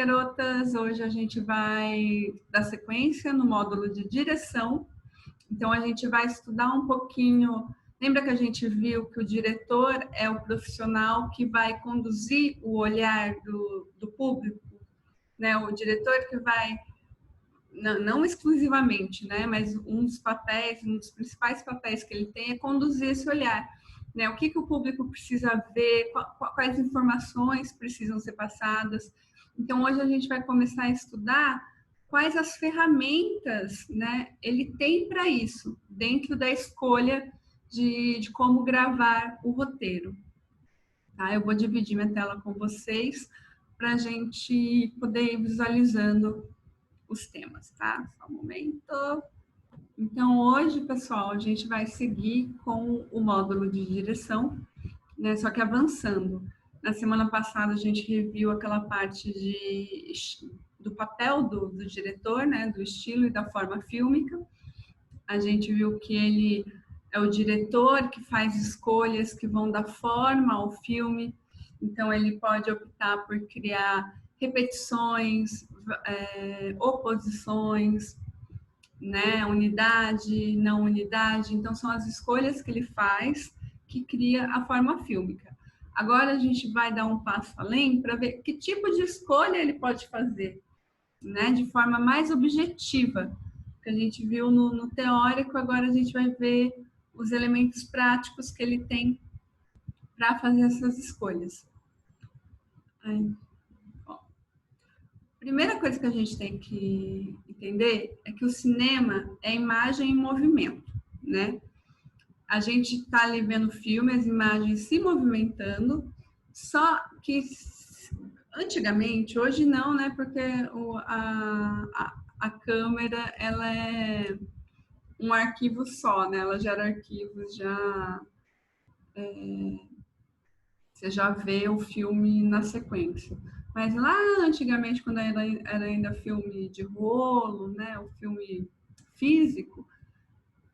garotas! Hoje a gente vai dar sequência no módulo de direção. Então, a gente vai estudar um pouquinho. Lembra que a gente viu que o diretor é o profissional que vai conduzir o olhar do público, né? O diretor que vai, não exclusivamente, né? Mas um dos papéis, um dos principais papéis que ele tem é conduzir esse olhar. Né? O que o público precisa ver, quais informações precisam ser passadas. Então, hoje a gente vai começar a estudar quais as ferramentas, né, ele tem para isso, dentro da escolha de como gravar o roteiro. Tá? Eu vou dividir minha tela com vocês para a gente poder ir visualizando os temas, tá? Só um momento. Então, hoje, pessoal, a gente vai seguir com o módulo de direção, né? Só que avançando. Na semana passada, a gente reviu aquela parte do papel do diretor, né? Do estilo e da forma fílmica. A gente viu que ele é o diretor que faz escolhas que vão dar forma ao filme. Então, ele pode optar por criar repetições, oposições, né, unidade, não unidade. Então, são as escolhas que ele faz que cria a forma fílmica. Agora, a gente vai dar um passo além para ver que tipo de escolha ele pode fazer, né, de forma mais objetiva. Que a gente viu no teórico, agora a gente vai ver os elementos práticos que ele tem para fazer essas escolhas. Primeira coisa que a gente tem que entender é que o cinema é imagem em movimento, né? A gente está ali vendo filme, as imagens se movimentando, só que antigamente, hoje não, né? Porque a câmera, ela é um arquivo só, né? Ela gera arquivos, você já vê o filme na sequência. Mas lá antigamente, quando era ainda filme de rolo, né, o filme físico,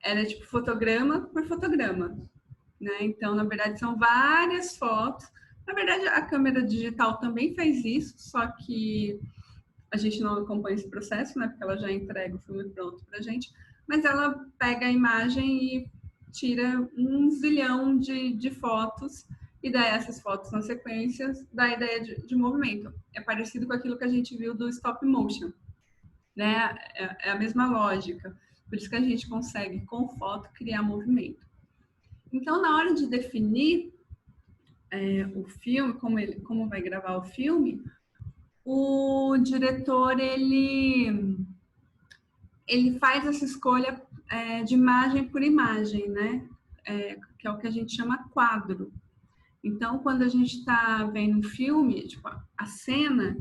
era tipo fotograma por fotograma, né? Então, na verdade, são várias fotos. Na verdade, a câmera digital também faz isso, só que a gente não acompanha esse processo, né? Porque ela já entrega o filme pronto pra gente. Mas ela pega a imagem e tira um zilhão de fotos e dá essas fotos na sequência da ideia de movimento. É parecido com aquilo que a gente viu do stop motion, né? É a mesma lógica. Por isso que a gente consegue, com foto, criar movimento. Então, na hora de definir o filme, como vai gravar o filme, o diretor, ele faz essa escolha de imagem por imagem, né? Que é o que a gente chama quadro. Então, quando a gente está vendo um filme, tipo, a cena,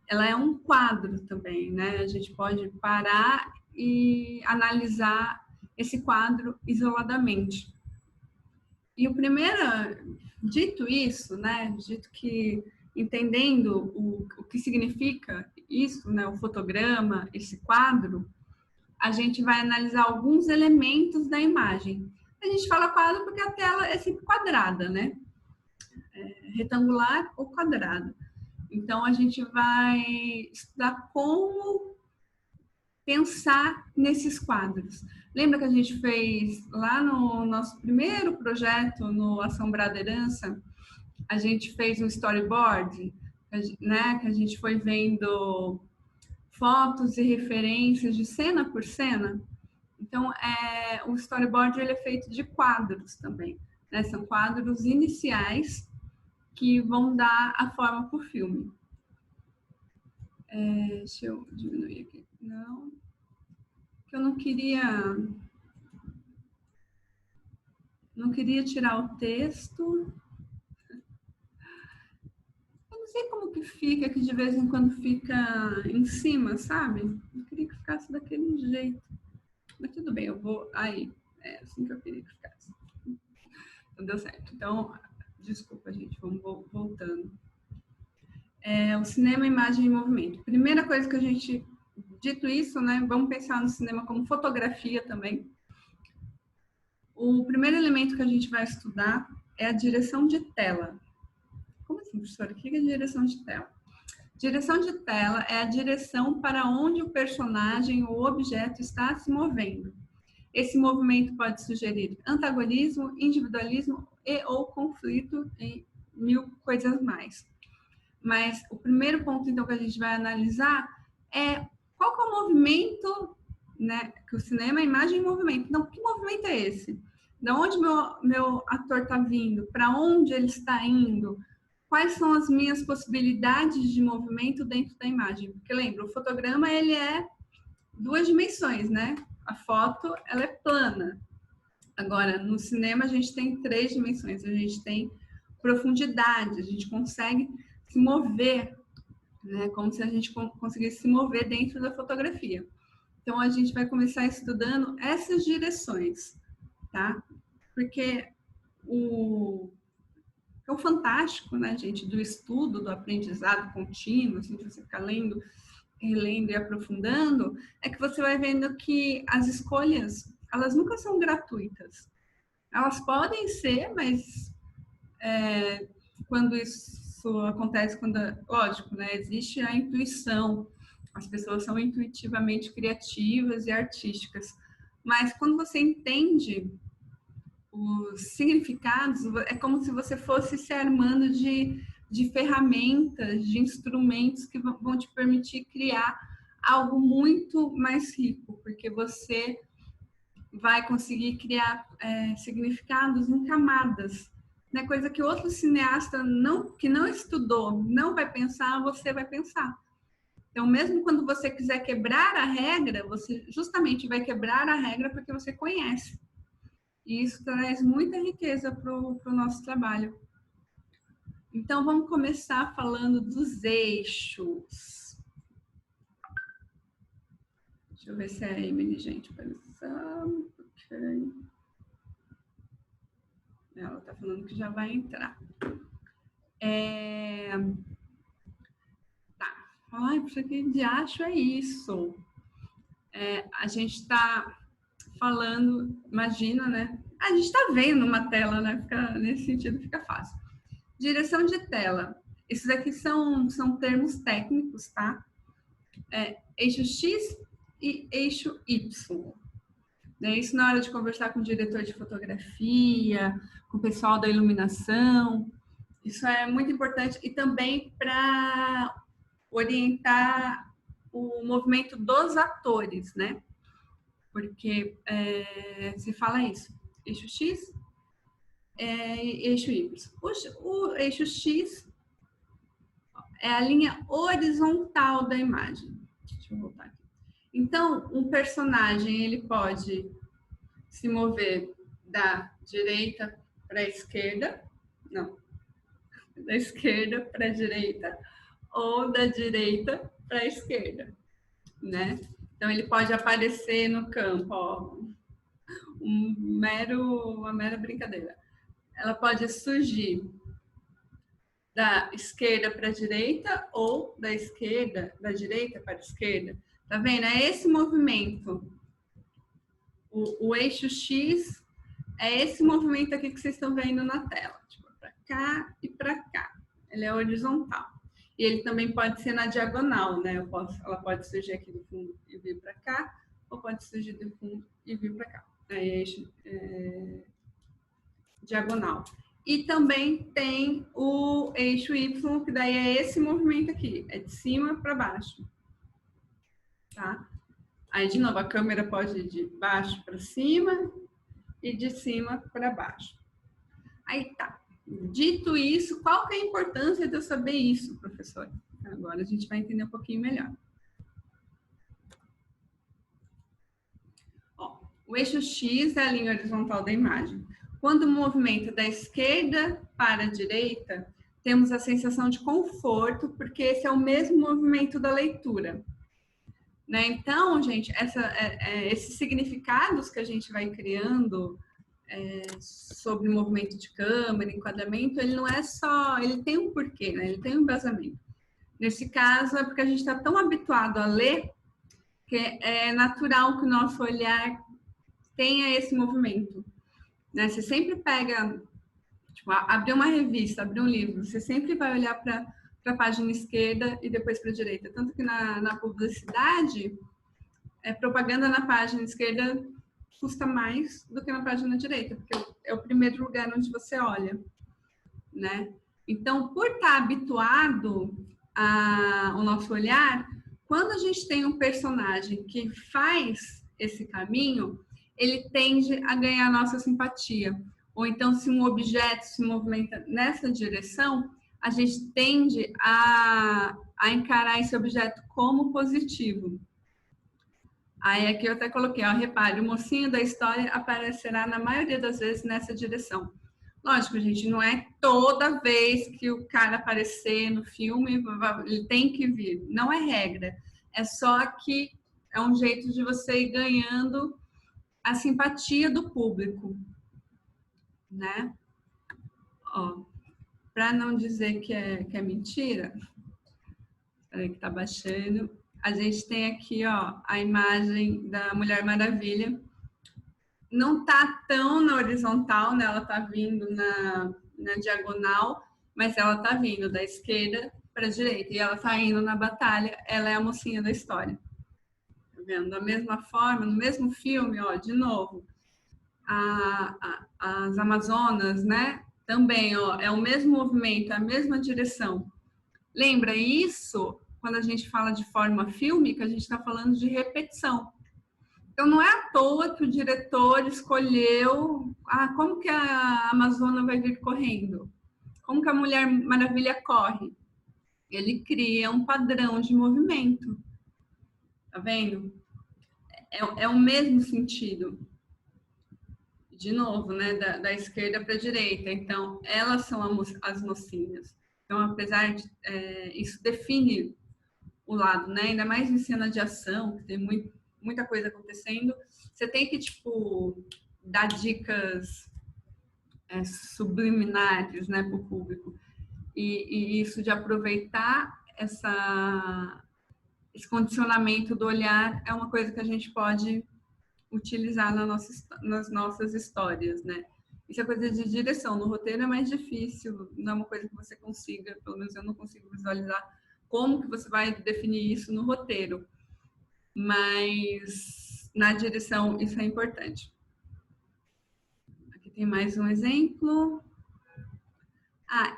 ela é um quadro também, né? A gente pode parar e analisar esse quadro isoladamente. E o primeiro, dito isso, né? Dito que, entendendo o que significa isso, né? O fotograma, esse quadro, a gente vai analisar alguns elementos da imagem. A gente fala quadro porque a tela é sempre quadrada, né? Retangular ou quadrada. Então, a gente vai estudar como pensar nesses quadros. Lembra que a gente fez lá no nosso primeiro projeto, no Assombrada Herança, a gente fez um storyboard, né? Que a gente foi vendo fotos e referências de cena por cena. Então, o storyboard ele é feito de quadros também, né? São quadros iniciais que vão dar a forma para o filme. Deixa eu diminuir aqui. Não. Eu não queria tirar o texto. Eu não sei como que fica, que de vez em quando fica em cima, sabe? Eu queria que ficasse daquele jeito. Mas tudo bem, eu vou... Aí, é assim que eu queria que ficasse. Não deu certo. Então, desculpa, gente, vamos voltando. O cinema, imagem e movimento. Primeira coisa que a gente... Dito isso, né, vamos pensar no cinema como fotografia também. O primeiro elemento que a gente vai estudar é a direção de tela. Como assim, professora? O que é direção de tela? Direção de tela é a direção para onde o personagem ou objeto está se movendo. Esse movimento pode sugerir antagonismo, individualismo e ou conflito e mil coisas mais. Mas o primeiro ponto, então, que a gente vai analisar é qual que é o movimento, né? Que o cinema é imagem e movimento. Então, que movimento é esse? De onde meu ator está vindo? Para onde ele está indo? Quais são as minhas possibilidades de movimento dentro da imagem? Porque lembra, o fotograma ele é 2 dimensões, né? A foto ela é plana. Agora, no cinema a gente tem 3 dimensões. A gente tem profundidade, a gente consegue se mover, né? Como se a gente conseguisse se mover dentro da fotografia. Então, a gente vai começar estudando essas direções, tá? Porque o fantástico, né, gente, do estudo, do aprendizado contínuo, assim, de você ficar lendo, relendo e aprofundando, é que você vai vendo que as escolhas, elas nunca são gratuitas. Elas podem ser, mas quando isso acontece, lógico, né, existe a intuição, as pessoas são intuitivamente criativas e artísticas, mas quando você entende os significados, é como se você fosse se armando de ferramentas, de instrumentos que vão te permitir criar algo muito mais rico, porque você vai conseguir criar significados em camadas, né? Coisa que outro cineasta que não estudou não vai pensar, você vai pensar. Então, mesmo quando você quiser quebrar a regra, você justamente vai quebrar a regra porque você conhece. E isso traz muita riqueza para o nosso trabalho. Então, vamos começar falando dos eixos. Deixa eu ver se é a Emily, gente. Okay. Ela está falando que já vai entrar. Tá. Ai, por que de acho é isso? A gente está falando, imagina, né? A gente está vendo uma tela, né? Nesse sentido fica fácil. Direção de tela. Esses aqui são termos técnicos, tá? Eixo X e eixo Y. Isso na hora de conversar com o diretor de fotografia, com o pessoal da iluminação. Isso é muito importante e também para orientar o movimento dos atores, né? Porque se fala isso, eixo X, eixo Y. O eixo X é a linha horizontal da imagem. Deixa eu voltar aqui. Então, um personagem ele pode se mover da direita para a esquerda, não, da esquerda para a direita ou da direita para a esquerda, né? Então ele pode aparecer no campo, ó, uma mera brincadeira. Ela pode surgir da esquerda para a direita ou da direita para a esquerda. Tá vendo? É esse movimento. O eixo X é esse movimento aqui que vocês estão vendo na tela. Tipo, para cá e para cá. Ele é horizontal. E ele também pode ser na diagonal, né? Ela pode surgir aqui do fundo e vir para cá, ou pode surgir do fundo e vir para cá. É eixo diagonal. E também tem o eixo Y, que daí é esse movimento aqui, é de cima para baixo. Tá? Aí, de novo, a câmera pode ir de baixo para cima e de cima para baixo. Aí tá. Dito isso, qual que é a importância de eu saber isso, professor? Agora a gente vai entender um pouquinho melhor. Ó, o eixo X é a linha horizontal da imagem. Quando o movimento é da esquerda para a direita, temos a sensação de conforto, porque esse é o mesmo movimento da leitura. Né? Então, gente, esses significados que a gente vai criando sobre movimento de câmera, enquadramento, ele não é só... Ele tem um porquê, né? Ele tem um embasamento. Nesse caso, é porque a gente está tão habituado a ler que é natural que o nosso olhar tenha esse movimento. Né? Você sempre pega, tipo, abrir uma revista, abrir um livro, você sempre vai olhar para para a página esquerda e depois para a direita. Tanto que na publicidade, propaganda na página esquerda custa mais do que na página direita, porque é o primeiro lugar onde você olha, né? Então, por estar habituado ao nosso olhar, quando a gente tem um personagem que faz esse caminho, ele tende a ganhar nossa simpatia. Ou então, se um objeto se movimenta nessa direção, a gente tende a encarar esse objeto como positivo. Aí aqui eu até coloquei, ó, repare, o mocinho da história aparecerá na maioria das vezes nessa direção. Lógico, gente, não é toda vez que o cara aparecer no filme, ele tem que vir. Não é regra. É só que é um jeito de você ir ganhando a simpatia do público, né? Ó, para não dizer que é mentira, peraí que tá baixando, a gente tem aqui, ó, a imagem da Mulher Maravilha. Não tá tão na horizontal, né? Ela tá vindo na diagonal, mas ela tá vindo da esquerda para a direita e ela tá indo na batalha. Ela é a mocinha da história. Tá vendo? Da mesma forma, no mesmo filme, ó, de novo, as Amazonas, né? Também, ó, é o mesmo movimento, é a mesma direção. Lembra isso? Quando a gente fala de forma fílmica, a gente está falando de repetição. Então, não é à toa que o diretor escolheu como que a Amazona vai vir correndo, como que a Mulher Maravilha corre. Ele cria um padrão de movimento. Tá vendo? É o mesmo sentido. De novo, né? Da esquerda para a direita. Então, elas são as mocinhas. Então, apesar de... isso define o lado, né? Ainda mais em cena de ação, que tem muita coisa acontecendo, você tem que, tipo, dar dicas subliminares, né, para o público. E isso de aproveitar esse condicionamento do olhar é uma coisa que a gente pode utilizar nas nossas histórias, né? Isso é coisa de direção. No roteiro é mais difícil, não é uma coisa que você consiga, pelo menos eu não consigo visualizar como que você vai definir isso no roteiro. Mas na direção isso é importante. Aqui tem mais um exemplo.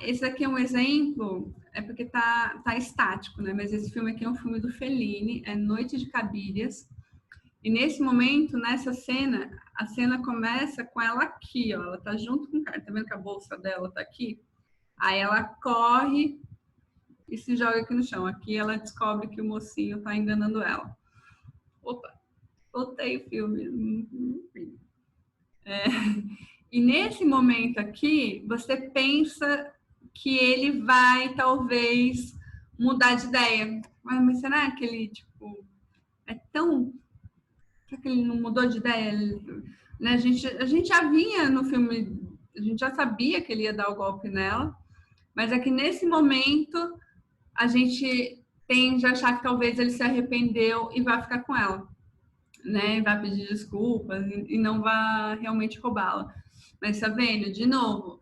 Esse aqui é um exemplo, é porque tá estático, né? Mas esse filme aqui é um filme do Fellini, é Noite de Cabiras. E nesse momento, nessa cena, a cena começa com ela aqui, ó. Ela tá junto com o cara, tá vendo que a bolsa dela tá aqui? Aí ela corre e se joga aqui no chão. Aqui ela descobre que o mocinho tá enganando ela. Opa, voltei o filme. E nesse momento aqui, você pensa que ele vai, talvez, mudar de ideia. Mas será que ele, tipo, é tão... Será que ele não mudou de ideia? Né? A gente já vinha no filme, a gente já sabia que ele ia dar o golpe nela, mas é que nesse momento a gente tende a achar que talvez ele se arrependeu e vai ficar com ela, né? Vai pedir desculpas e não vai realmente roubá-la. Mas tá vendo? De novo,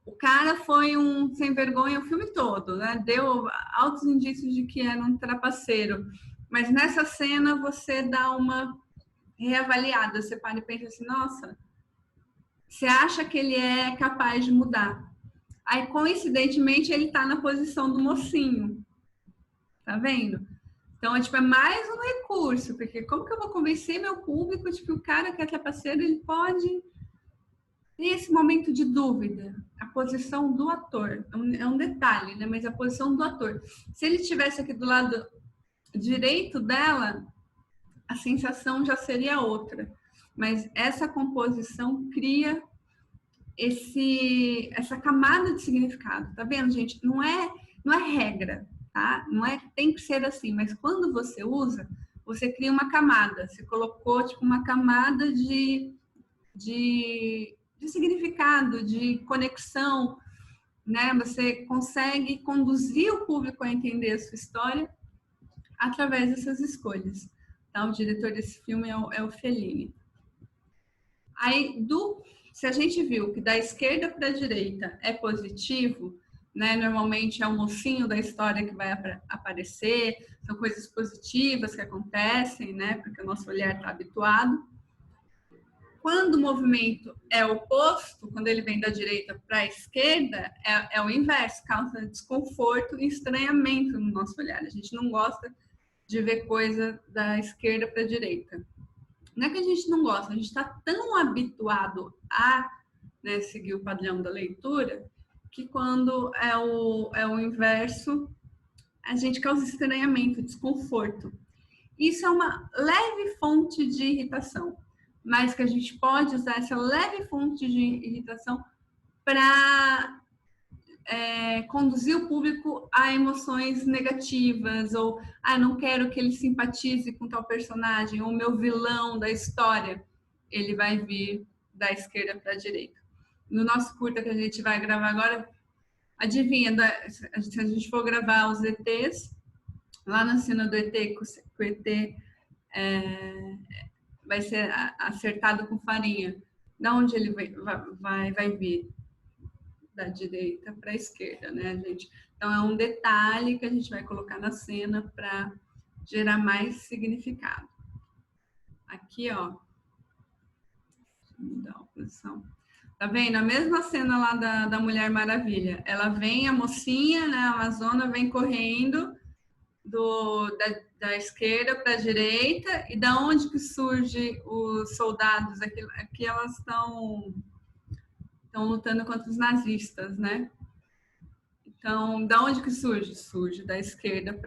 o cara foi um sem vergonha o filme todo, né? Deu altos indícios de que era um trapaceiro. Mas nessa cena você dá uma reavaliada, você para e pensa assim, nossa, você acha que ele é capaz de mudar. Aí, coincidentemente, ele tá na posição do mocinho. Tá vendo? Então, é mais um recurso, porque como que eu vou convencer meu público de que o cara que é trapaceiro, ele pode ter esse momento de dúvida? A posição do ator, é um detalhe, né? Mas a posição do ator. Se ele estivesse aqui do lado direito dela, a sensação já seria outra. Mas essa composição cria essa camada de significado. Tá vendo, gente? Não é regra, tá? Não é que tem que ser assim, mas quando você usa, você cria uma camada. Você colocou, tipo, uma camada de significado, de conexão, né? Você consegue conduzir o público a entender a sua história através dessas escolhas. Tá? O diretor desse filme é o Fellini. Aí, se a gente viu que da esquerda para a direita é positivo, né? Normalmente é o mocinho da história que vai aparecer, são coisas positivas que acontecem, né? Porque o nosso olhar está habituado. Quando o movimento é oposto, quando ele vem da direita para a esquerda, é o inverso, causa desconforto e estranhamento no nosso olhar. A gente não gosta de ver coisa da esquerda para a direita. Não é que a gente não gosta, a gente está tão habituado a, né, seguir o padrão da leitura, que quando é o inverso, a gente causa estranhamento, desconforto. Isso é uma leve fonte de irritação, mas que a gente pode usar essa leve fonte de irritação para conduzir o público a emoções negativas, ou não quero que ele simpatize com tal personagem, ou o meu vilão da história, ele vai vir da esquerda para a direita. No nosso curta que a gente vai gravar agora, adivinha, se a gente for gravar os ETs, lá na cena do ET, que o ET vai ser acertado com farinha, da onde ele vai vir? Da direita para a esquerda, né, gente? Então, é um detalhe que a gente vai colocar na cena para gerar mais significado. Aqui, ó. Deixa eu mudar a posição. Tá vendo? A mesma cena lá da Mulher Maravilha. Ela vem, a mocinha, né, a Amazona, vem correndo da esquerda para a direita, e da onde que surge os soldados? Aqui elas estão lutando contra os nazistas, né? Então, da onde que surge? Surge da esquerda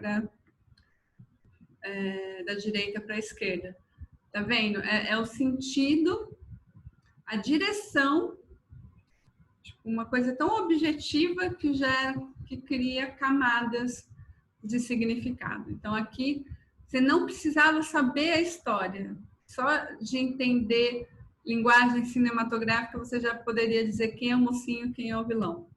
da direita para a esquerda. Tá vendo? É o sentido, a direção, tipo, uma coisa tão objetiva que cria camadas de significado. Então, aqui, você não precisava saber a história, só de entender linguagem cinematográfica, você já poderia dizer quem é o mocinho, quem é o vilão,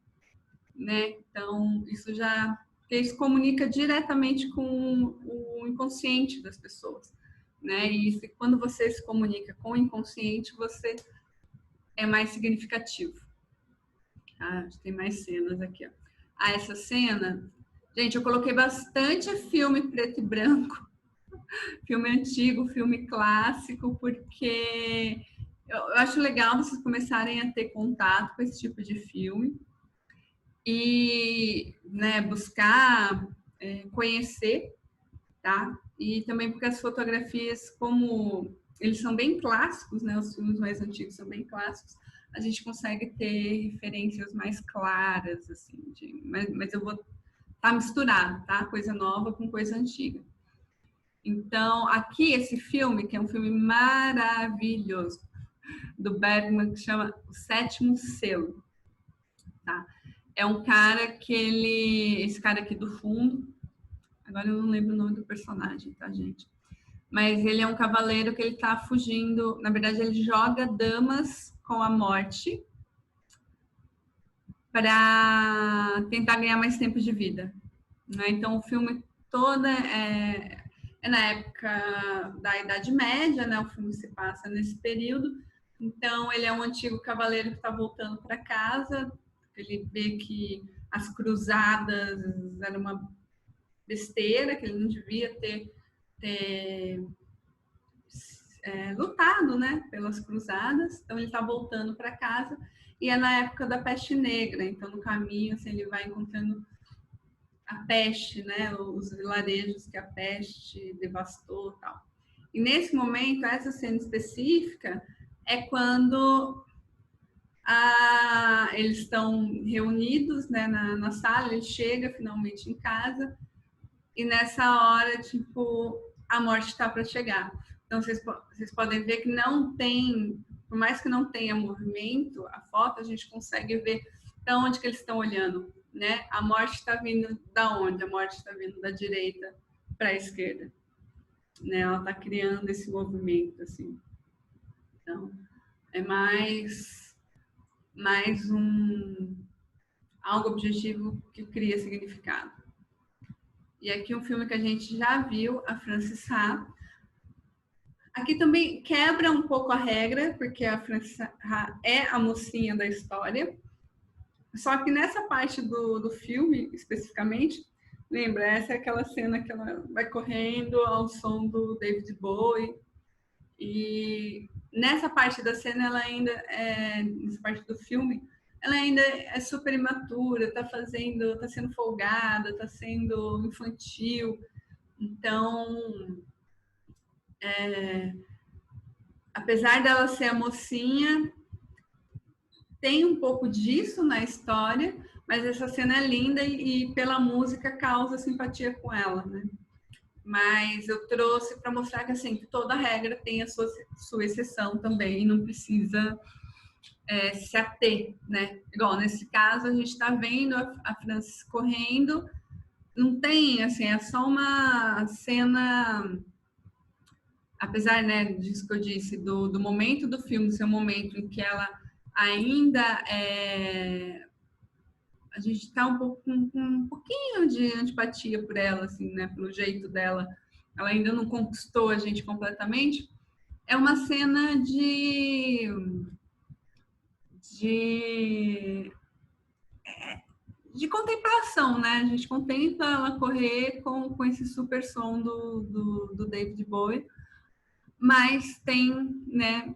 né? Então, isso comunica diretamente com o inconsciente das pessoas, né? E quando você se comunica com o inconsciente, você é mais significativo. Tem mais cenas aqui, ó. Essa cena, gente, eu coloquei bastante filme preto e branco, filme antigo, filme clássico, porque eu acho legal vocês começarem a ter contato com esse tipo de filme e, né, buscar conhecer, tá? E também porque as fotografias, como eles são bem clássicos, né? Os filmes mais antigos são bem clássicos, a gente consegue ter referências mais claras, assim, mas eu vou misturado, tá? Coisa nova com coisa antiga. Então, aqui esse filme, que é um filme maravilhoso, do Bergman, que chama O Sétimo Selo, tá? É um cara esse cara aqui do fundo, agora eu não lembro o nome do personagem, tá, gente? Mas ele é um cavaleiro que ele tá fugindo, na verdade ele joga damas com a morte para tentar ganhar mais tempo de vida, né? Então o filme todo é na época da Idade Média, né? O filme se passa nesse período. Então ele é um antigo cavaleiro que está voltando para casa. Ele vê que as cruzadas eram uma besteira, que ele não devia ter lutado, né, pelas cruzadas. Então ele está voltando para casa e é na época da peste negra. Então no caminho assim, ele vai encontrando a peste, né, os vilarejos que a peste devastou, tal. E nesse momento, essa cena específica é quando eles estão reunidos, né, na sala. Ele chega finalmente em casa e nessa hora, tipo, a morte está para chegar. Então vocês podem ver que não tem, por mais que não tenha movimento, a foto a gente consegue ver para onde que eles estão olhando, né? A morte está vindo da onde? A morte está vindo da direita para a esquerda, né? Ela está criando esse movimento, assim. Então, é mais algo objetivo que cria significado. E aqui um filme que a gente já viu, a Frances Ha. Aqui também quebra um pouco a regra, porque a Frances Ha é a mocinha da história. Só que nessa parte do filme, especificamente, lembra, essa é aquela cena que ela vai correndo ao som do David Bowie. E nessa parte da cena, ela ainda nessa parte do filme, ela ainda é super imatura, tá sendo folgada, tá sendo infantil. Então, apesar dela ser a mocinha, tem um pouco disso na história, mas essa cena é linda e pela música causa simpatia com ela, né? Mas eu trouxe para mostrar que, assim, que toda regra tem a sua exceção também, e não precisa se ater, né? Igual nesse caso, a gente está vendo a Frances correndo, não tem, assim, é só uma cena, apesar, né, disso que eu disse, do momento do filme ser um momento em que ela ainda a gente está com um pouquinho de antipatia por ela, assim, né, pelo jeito dela, ela ainda não conquistou a gente completamente. É uma cena de, de contemplação, né? A gente contempla ela correr com esse super som do David Bowie, mas tem, né,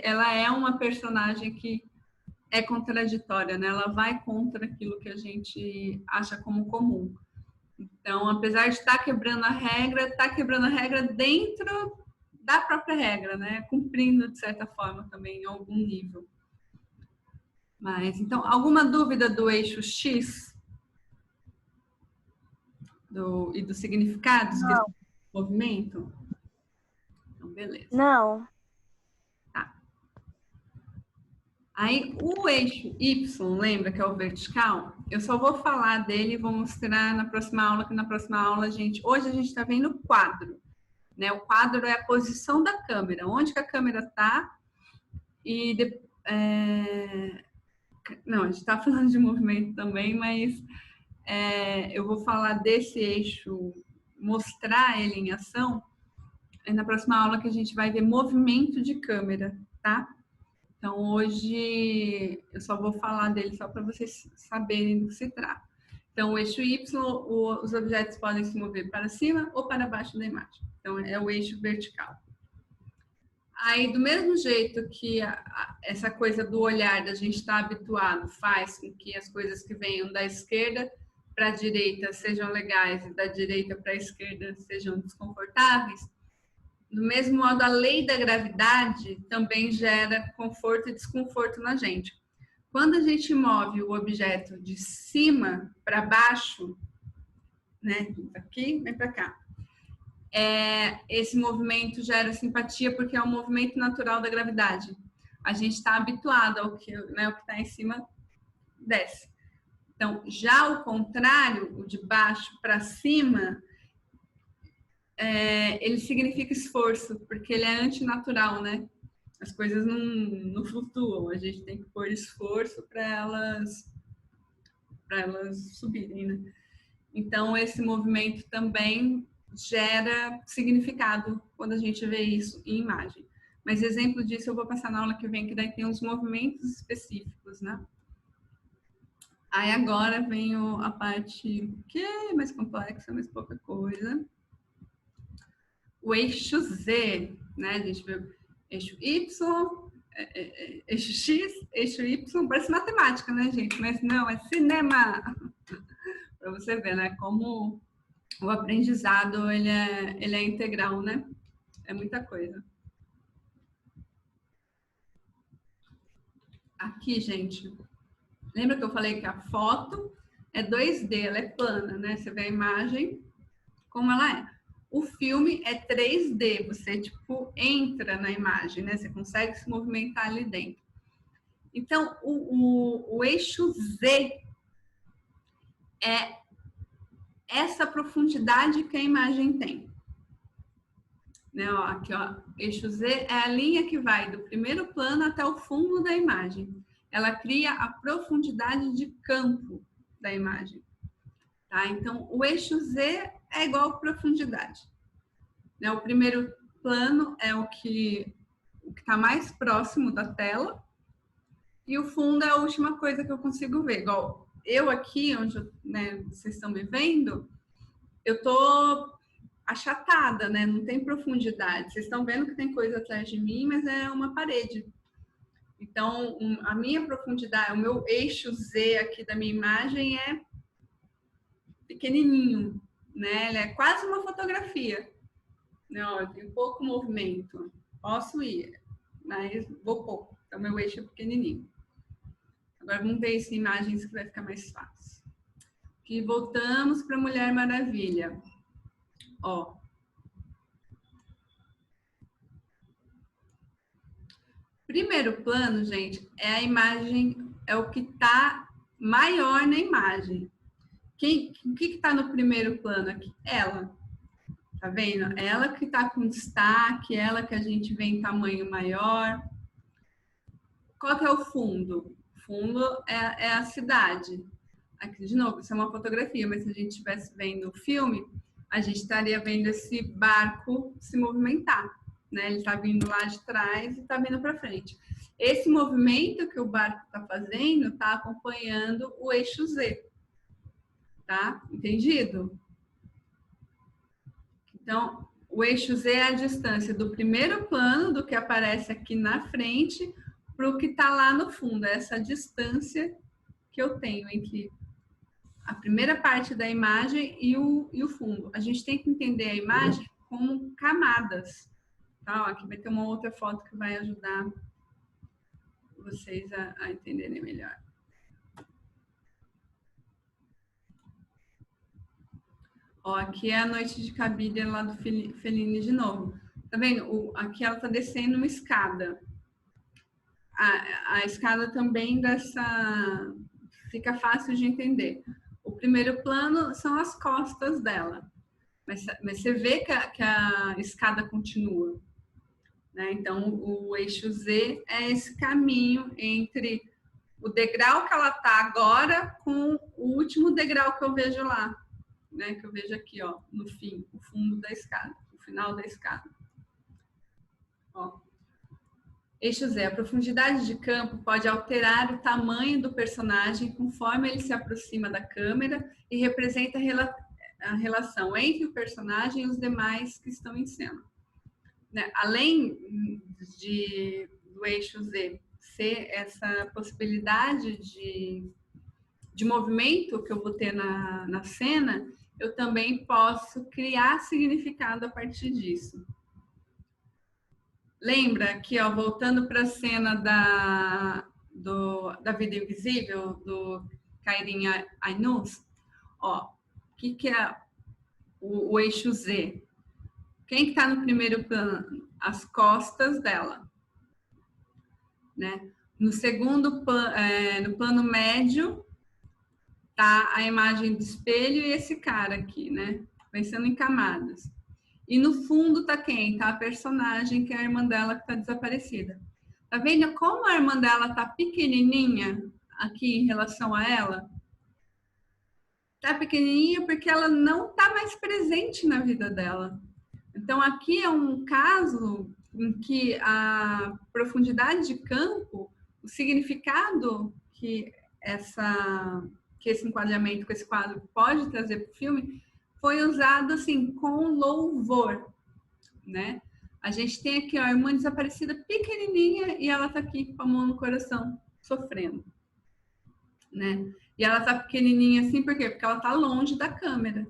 ela é uma personagem que é contraditória, né? Ela vai contra aquilo que a gente acha como comum. Então, apesar de estar quebrando a regra, está quebrando a regra dentro da própria regra, né? Cumprindo, de certa forma, também em algum nível. Mas, então, alguma dúvida do eixo X e dos significados que esse movimento? Então, beleza. Não. Tá. Aí, o eixo Y, lembra que é o vertical? Eu só vou falar dele e vou mostrar na próxima aula, que na próxima aula, hoje a gente está vendo o quadro. Né? O quadro é a posição da câmera, onde que a câmera está e... Não, a gente está falando de movimento também, mas eu vou falar desse eixo, mostrar ele em ação, na próxima aula que a gente vai ver movimento de câmera, tá? Então, hoje eu só vou falar dele só para vocês saberem do que se trata. Então, o eixo Y, os objetos podem se mover para cima ou para baixo da imagem. Então, é o eixo vertical. Aí, do mesmo jeito que essa coisa do olhar da gente estar habituado faz com que as coisas que venham da esquerda para a direita sejam legais e da direita para a esquerda sejam desconfortáveis, do mesmo modo, a lei da gravidade também gera conforto e desconforto na gente. Quando a gente move o objeto de cima para baixo, né, aqui, vem para cá, esse movimento gera simpatia porque é um movimento natural da gravidade. A gente está habituado ao que, né, o que está em cima desce. Então, já o contrário, o de baixo para cima, ele significa esforço, porque ele é antinatural, né? As coisas não flutuam, a gente tem que pôr esforço para elas subirem, né? Então, esse movimento também gera significado quando a gente vê isso em imagem. Mas exemplo disso eu vou passar na aula que vem, que daí tem uns movimentos específicos, né? Aí agora vem a parte que é mais complexa, mas pouca coisa. O eixo Z, né? A gente viu eixo Y, eixo X, eixo Y, parece matemática, né, gente? Mas não, é cinema. Para você ver, né? Como o aprendizado ele é integral, né? É muita coisa. Aqui, gente, lembra que eu falei que a foto é 2D, ela é plana, né? Você vê a imagem como ela é. O filme é 3D, você, tipo, entra na imagem, né? Você consegue se movimentar ali dentro. Então, o eixo Z é essa profundidade que a imagem tem. Né? Ó, aqui, ó, eixo Z é a linha que vai do primeiro plano até o fundo da imagem. Ela cria a profundidade de campo da imagem. Tá? Então, o eixo Z é igual a profundidade. Né? O primeiro plano é o que está mais próximo da tela. E o fundo é a última coisa que eu consigo ver. Igual eu aqui, onde né, vocês estão me vendo, eu tô achatada, né? Não tem profundidade. Vocês estão vendo que tem coisa atrás de mim, mas é uma parede. Então, a minha profundidade, o meu eixo Z aqui da minha imagem é pequenininho, né? Ele é quase uma fotografia. Não, tem pouco movimento. Posso ir, mas vou pouco. Então, meu eixo é pequenininho. Agora, vamos ver essa imagens que vai ficar mais fácil. Aqui, voltamos para Mulher Maravilha. Ó. Primeiro plano, gente, é a imagem, é o que está maior na imagem. O que está no primeiro plano aqui? Ela. Tá vendo? Ela que está com destaque, ela que a gente vê em tamanho maior. Qual que é o fundo? O fundo é a cidade. Aqui, de novo, isso é uma fotografia, mas se a gente estivesse vendo o filme, a gente estaria vendo esse barco se movimentar. Né? Ele está vindo lá de trás e está vindo para frente. Esse movimento que o barco está fazendo está acompanhando o eixo Z. Tá? Entendido? Então, o eixo Z é a distância do primeiro plano, do que aparece aqui na frente, para o que está lá no fundo. É essa distância que eu tenho entre a primeira parte da imagem e o fundo. A gente tem que entender a imagem como camadas. Tá? Aqui vai ter uma outra foto que vai ajudar vocês a entenderem melhor. Ó, aqui é a Noite de Cabiria lá do Fellini de novo. Tá vendo? Aqui ela tá descendo uma escada. A escada também fica fácil de entender. O primeiro plano são as costas dela. Mas você vê que a escada continua. Né? Então, o eixo Z é esse caminho entre o degrau que ela tá agora com o último degrau que eu vejo lá. Né, que eu vejo aqui, ó, no fim, o fundo da escada, o final da escada. Ó. Eixo Z. A profundidade de campo pode alterar o tamanho do personagem conforme ele se aproxima da câmera e representa a relação entre o personagem e os demais que estão em cena. Né? Além do eixo Z ser essa possibilidade de movimento que eu vou ter na cena, eu também posso criar significado a partir disso. Lembra aqui, ó, voltando para a cena da Vida Invisível, do Kairin Ainus, ó, o que é o eixo Z? Quem que está no primeiro plano? As costas dela. Né? No segundo plano, no plano médio, tá a imagem do espelho e esse cara aqui, né? Pensando em camadas. E no fundo tá quem? Tá a personagem, que é a irmã dela que tá desaparecida. Tá vendo como a irmã dela tá pequenininha aqui em relação a ela? Tá pequenininha porque ela não tá mais presente na vida dela. Então aqui é um caso em que a profundidade de campo, o significado que esse enquadramento, que esse quadro pode trazer para o filme, foi usado assim com louvor, né? A gente tem aqui ó, a irmã desaparecida pequenininha e ela tá aqui com a mão no coração, sofrendo, né? E ela tá pequenininha assim por quê? Porque ela tá longe da câmera.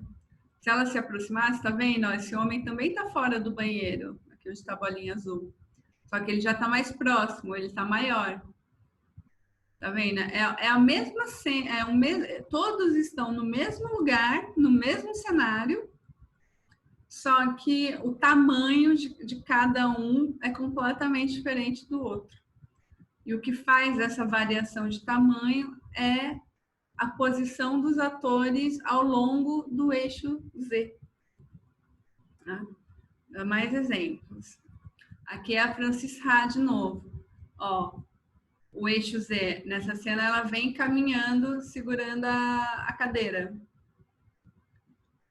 Se ela se aproximasse, tá vendo? Ó, esse homem também tá fora do banheiro, aqui onde tá a bolinha azul. Só que ele já tá mais próximo, ele tá maior. Tá vendo? É a mesma cena, todos estão no mesmo lugar, no mesmo cenário, só que o tamanho de cada um é completamente diferente do outro. E o que faz essa variação de tamanho é a posição dos atores ao longo do eixo Z. Tá? Mais exemplos. Aqui é a Frances Ha de novo. Ó, o eixo Z, nessa cena, ela vem caminhando, segurando a cadeira.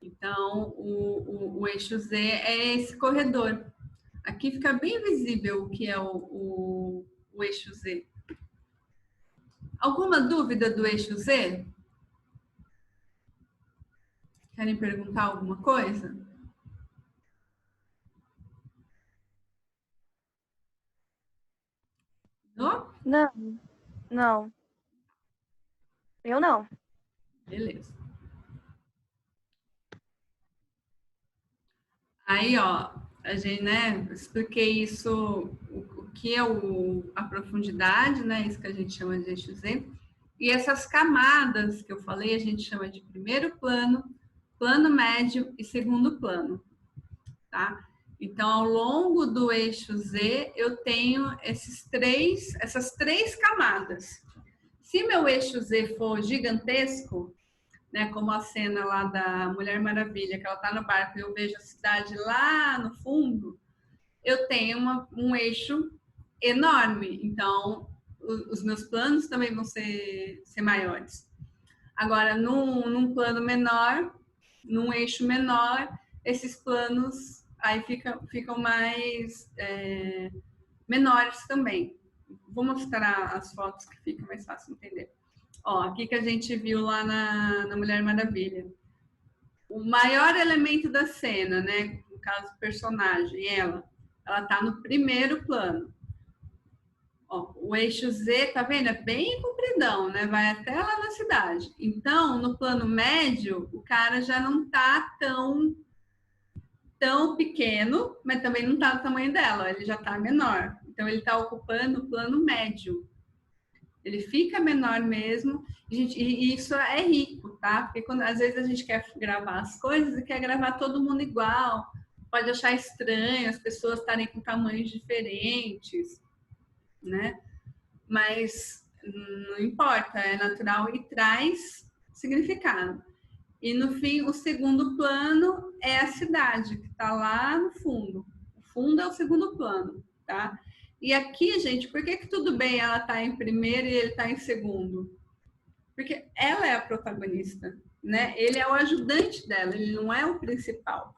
Então, o eixo Z é esse corredor. Aqui fica bem visível o que é o eixo Z. Alguma dúvida do eixo Z? Querem perguntar alguma coisa? Não? Não, não. Eu não. Beleza. Aí, ó, a gente, né, expliquei isso, o que é a profundidade, né, isso que a gente chama de eixo Z. E essas camadas que eu falei, a gente chama de primeiro plano, plano médio e segundo plano, tá? Então, ao longo do eixo Z, eu tenho essas três camadas. Se meu eixo Z for gigantesco, né, como a cena lá da Mulher Maravilha, que ela está no barco e eu vejo a cidade lá no fundo, eu tenho um eixo enorme. Então, os meus planos também vão ser maiores. Agora, num plano menor, num eixo menor, esses planos aí ficam mais menores também. Vou mostrar as fotos que fica mais fácil entender. Ó, aqui que a gente viu lá na Mulher Maravilha. O maior elemento da cena, né? No caso, o personagem, ela tá no primeiro plano. Ó, o eixo Z, tá vendo? É bem compridão, né? Vai até lá na cidade. Então, no plano médio, o cara já não tá tão pequeno, mas também não tá do tamanho dela, ele já tá menor. Então, ele tá ocupando o plano médio. Ele fica menor mesmo, e isso é rico, tá? Porque às vezes a gente quer gravar as coisas e quer gravar todo mundo igual, pode achar estranho as pessoas estarem com tamanhos diferentes, né? Mas não importa, é natural e traz significado. E no fim, o segundo plano é a cidade, que está lá no fundo. O fundo é o segundo plano, tá? E aqui, gente, por que tudo bem ela tá em primeiro e ele tá em segundo? Porque ela é a protagonista, né? Ele é o ajudante dela, ele não é o principal.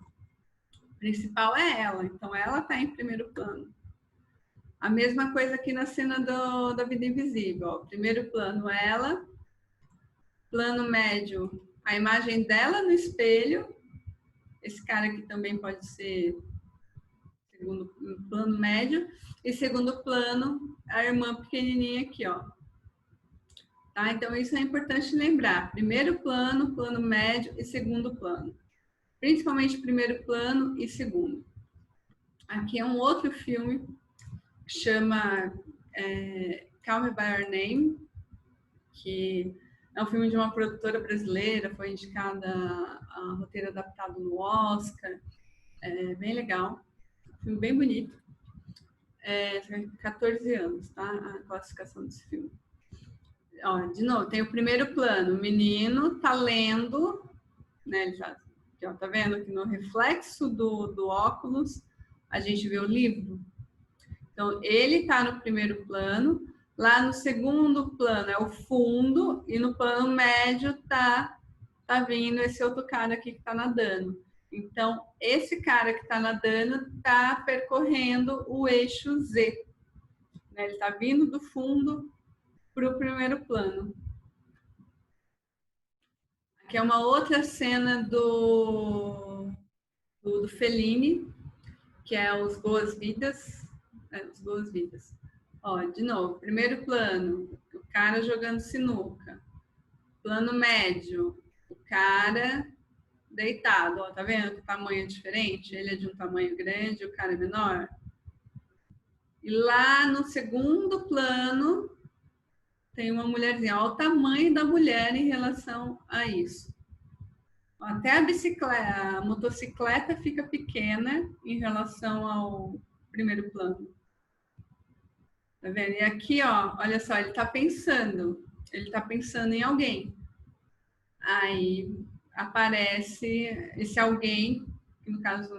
O principal é ela, então ela tá em primeiro plano. A mesma coisa aqui na cena da Vida Invisível. Ó. Primeiro plano, ela. Plano médio, a imagem dela no espelho. Esse cara aqui também pode ser segundo plano médio. E segundo plano, a irmã pequenininha aqui, ó. Tá? Então, isso é importante lembrar. Primeiro plano, plano médio e segundo plano. Principalmente primeiro plano e segundo. Aqui é um outro filme que chama Call Me By Your Name, que é um filme de uma produtora brasileira, foi indicada a roteiro adaptado no Oscar. É bem legal. Um filme bem bonito. 14 anos, tá? A classificação desse filme. Ó, de novo, tem o primeiro plano. O menino tá lendo, né? Ele já, ó, tá vendo que no reflexo do óculos a gente vê o livro. Então, ele tá no primeiro plano. Lá no segundo plano é o fundo e no plano médio tá vindo esse outro cara aqui que tá nadando. Então, esse cara que está nadando está percorrendo o eixo Z. Né? Ele está vindo do fundo para o primeiro plano. Aqui é uma outra cena do Fellini, que é os Boas-Vidas. Os Boas-Vidas. Ó, de novo, primeiro plano, o cara jogando sinuca. Plano médio, o cara deitado. Ó, tá vendo que o tamanho é diferente? Ele é de um tamanho grande, o cara é menor. E lá no segundo plano tem uma mulherzinha. Olha o tamanho da mulher em relação a isso. Até a motocicleta fica pequena em relação ao primeiro plano. Tá vendo? E aqui, ó, olha só, ele tá pensando. Ele tá pensando em alguém. Aí aparece esse alguém, que no caso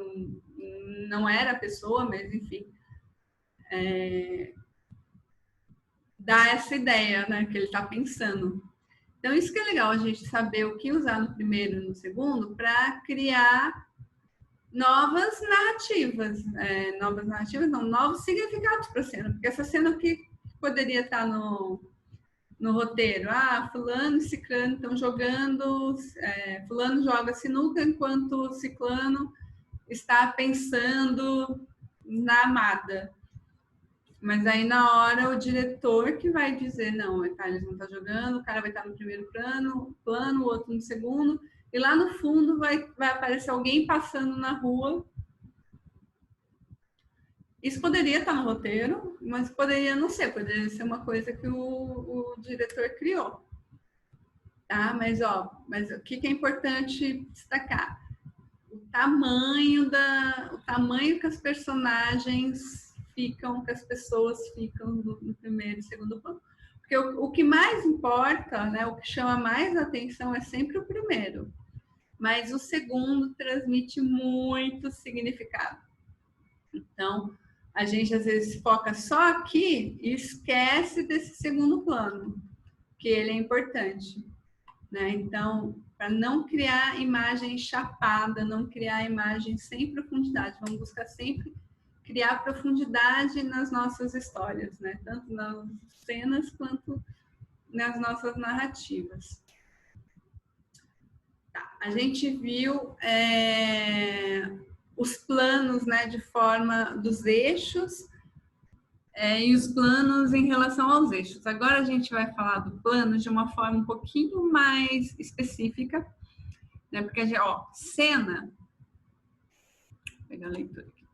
não era a pessoa, mas enfim, dá essa ideia, né, que ele está pensando. Então, isso que é legal, a gente saber o que usar no primeiro e no segundo para criar novas narrativas. Novas narrativas, não, novos significados para a cena. Porque essa cena que poderia estar no roteiro. Ah, fulano e ciclano estão jogando, fulano joga sinuca enquanto ciclano está pensando na amada. Mas aí na hora o diretor que vai dizer, não, tá, eles vão estar jogando, o cara vai estar no primeiro plano, o outro no segundo, e lá no fundo vai aparecer alguém passando na rua. Isso poderia estar no roteiro, mas poderia não ser, poderia ser uma coisa que o diretor criou. Tá? Mas o que é importante destacar? O tamanho que as personagens ficam, que as pessoas ficam no primeiro e segundo plano. Porque o que mais importa, né, o que chama mais atenção é sempre o primeiro. Mas o segundo transmite muito significado. Então, a gente às vezes foca só aqui e esquece desse segundo plano, que ele é importante, né? Então, para não criar imagem chapada, não criar imagem sem profundidade, vamos buscar sempre criar profundidade nas nossas histórias, né? Tanto nas cenas quanto nas nossas narrativas. Tá. A gente viu os planos, né, de forma dos eixos e os planos em relação aos eixos. Agora a gente vai falar do plano de uma forma um pouquinho mais específica, né, porque a gente, cena, vou pegar a leitura aqui.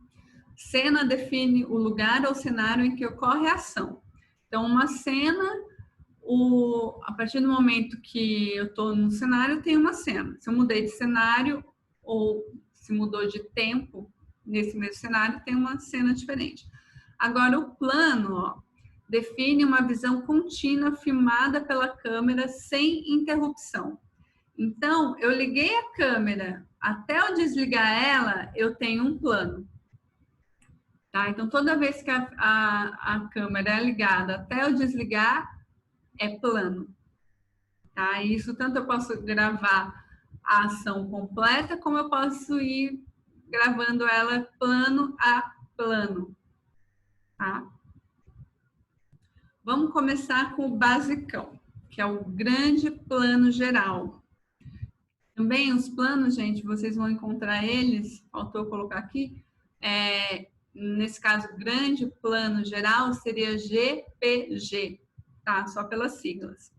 Cena define o lugar ou cenário em que ocorre a ação. Então, uma cena, a partir do momento que eu estou no cenário, tem uma cena. Se eu mudei de cenário ou se mudou de tempo nesse mesmo cenário, tem uma cena diferente. Agora, o plano define uma visão contínua filmada pela câmera sem interrupção. Então, eu liguei a câmera, até eu desligar ela, eu tenho um plano. Tá? Então, toda vez que a câmera é ligada até eu desligar, é plano. Tá? Isso tanto eu posso gravar a ação completa, como eu posso ir gravando ela plano a plano. Tá? Vamos começar com o basicão, que é o grande plano geral. Também os planos, gente, vocês vão encontrar eles, faltou colocar aqui, nesse caso, grande plano geral seria GPG, tá? Só pelas siglas.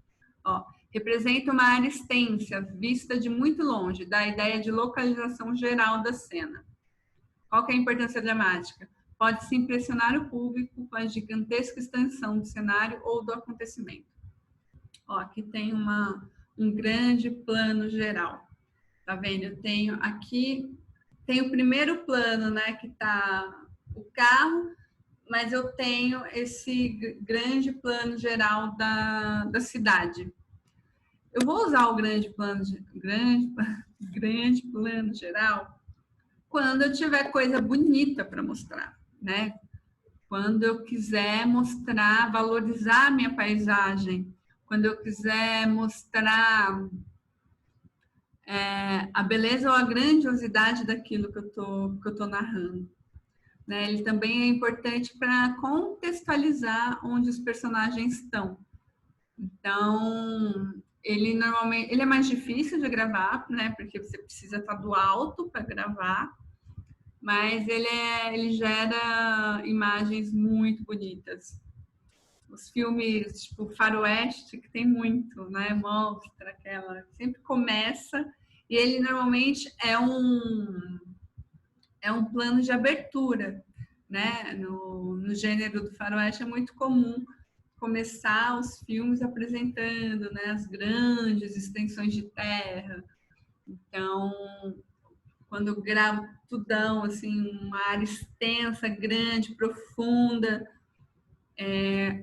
Representa uma área extensa, vista de muito longe, dá a ideia de localização geral da cena. Qual que é a importância dramática? Pode-se impressionar o público com a gigantesca extensão do cenário ou do acontecimento. Aqui tem um grande plano geral. Tá vendo? Eu tenho aqui, tem o primeiro plano, né, que tá o carro, mas eu tenho esse grande plano geral da cidade. Eu vou usar o grande plano geral quando eu tiver coisa bonita para mostrar, né? Quando eu quiser mostrar, valorizar a minha paisagem, quando eu quiser mostrar a beleza ou a grandiosidade daquilo que eu tô narrando. Né? Ele também é importante para contextualizar onde os personagens estão. Então, ele normalmente é mais difícil de gravar, né? Porque você precisa estar do alto para gravar, mas ele gera imagens muito bonitas. Os filmes tipo Faroeste, que tem muito, né? Mostra aquela, sempre começa e ele normalmente é um plano de abertura, né? No gênero do Faroeste é muito comum começar os filmes apresentando, né, as grandes extensões de terra. Então, quando eu gravo tudão, assim, uma área extensa, grande, profunda,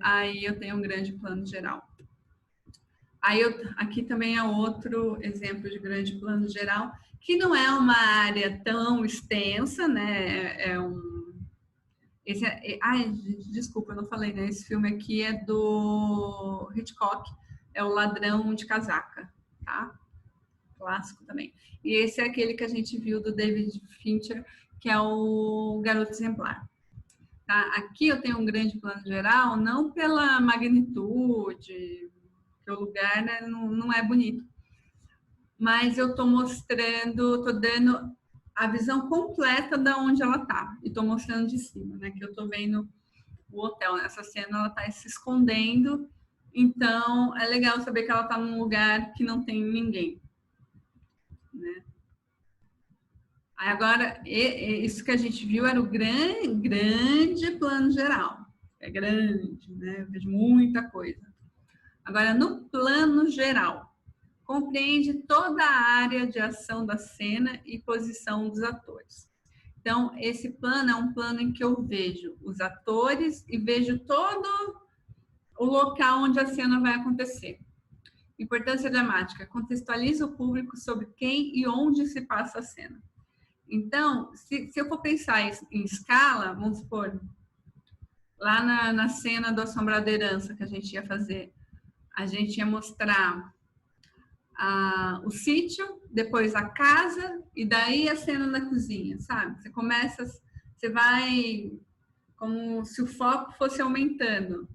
aí eu tenho um grande plano geral. Aí aqui também é outro exemplo de grande plano geral, que não é uma área tão extensa, né? Desculpa, eu não falei, né? Esse filme aqui é do Hitchcock, é O Ladrão de Casaca, tá? Clássico também. E esse é aquele que a gente viu do David Fincher, que é o Garoto Exemplar. Tá? Aqui eu tenho um grande plano geral, não pela magnitude, porque o lugar, né, não é bonito. Mas eu estou mostrando, estou dando a visão completa de onde ela está. E estou mostrando de cima, né? Que eu estou vendo o hotel. Nessa cena ela está se escondendo. Então é legal saber que ela está num lugar que não tem ninguém, né? Agora, isso que a gente viu era o grande plano geral. É grande, né? Eu vejo muita coisa. Agora, no plano geral, compreende toda a área de ação da cena e posição dos atores. Então, esse plano é um plano em que eu vejo os atores e vejo todo o local onde a cena vai acontecer. Importância dramática, contextualiza o público sobre quem e onde se passa a cena. Então, se eu for pensar em escala, vamos supor, lá na cena do Assombrado da Herança que a gente ia fazer, a gente ia mostrar o sítio, depois a casa e daí a cena na cozinha, sabe? Você vai como se o foco fosse aumentando.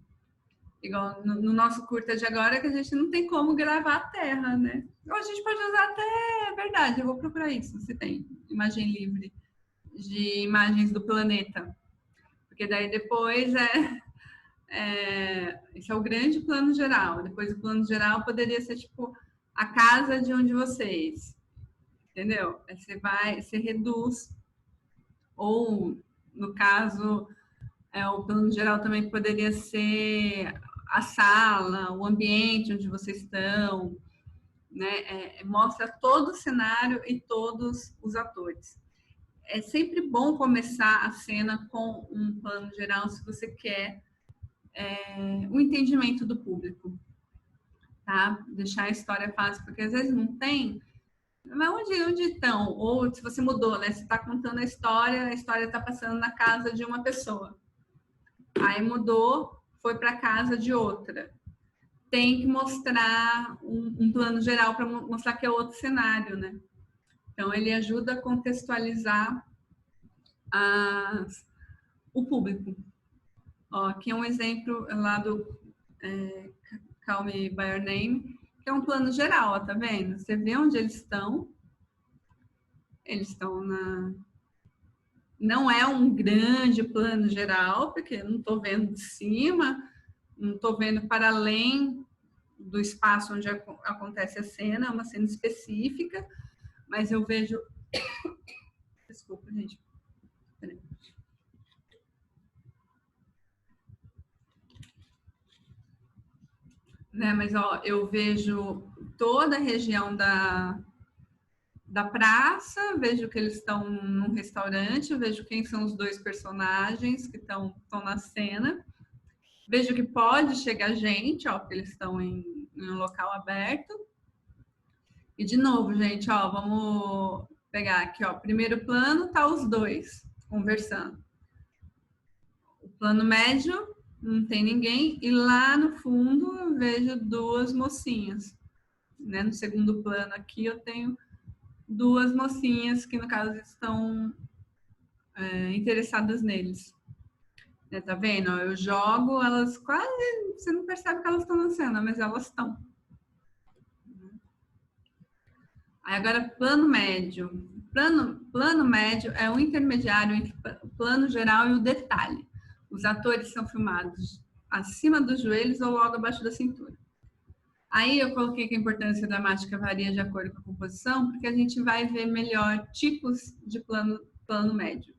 Igual no nosso curta de agora, que a gente não tem como gravar a terra, né? Ou a gente pode usar até, é verdade, eu vou procurar isso, se tem imagem livre de imagens do planeta. Porque daí depois esse é o grande plano geral. Depois o plano geral poderia ser tipo a casa de um de vocês, entendeu? Aí você reduz, ou no caso, o plano geral também poderia ser a sala, o ambiente onde vocês estão, né? Mostra todo o cenário e todos os atores. É sempre bom começar a cena com um plano geral se você quer o entendimento do público, tá? Deixar a história fácil, porque às vezes não tem. Mas onde estão? Ou se você mudou, né? Você está contando a história está passando na casa de uma pessoa. Aí mudou, foi para a casa de outra. Tem que mostrar um plano geral para mostrar que é outro cenário, né? Então, ele ajuda a contextualizar o público. Ó, aqui é um exemplo lá do Call Me By Your Name, que é um plano geral, ó, tá vendo? Você vê onde eles estão. Eles estão Não é um grande plano geral, porque eu não estou vendo de cima, não estou vendo para além do espaço onde acontece a cena, é uma cena específica, mas eu vejo... Desculpa, gente. Peraí. Né, mas ó, eu vejo toda a região da praça, vejo que eles estão num restaurante, vejo quem são os dois personagens que estão na cena, vejo que pode chegar gente, ó, porque eles estão em um local aberto. E de novo, gente, ó, vamos pegar aqui, ó, primeiro plano, tá os dois conversando. O plano médio, não tem ninguém, e lá no fundo eu vejo duas mocinhas, né? No segundo plano aqui eu tenho duas mocinhas que no caso estão interessadas neles. Né, tá vendo? Eu jogo, elas quase, você não percebe que elas estão na cena, mas elas estão. Aí agora, plano médio. Plano médio é o intermediário entre o plano geral e o detalhe. Os atores são filmados acima dos joelhos ou logo abaixo da cintura. Aí eu coloquei que a importância dramática varia de acordo com a composição, porque a gente vai ver melhor tipos de plano médio,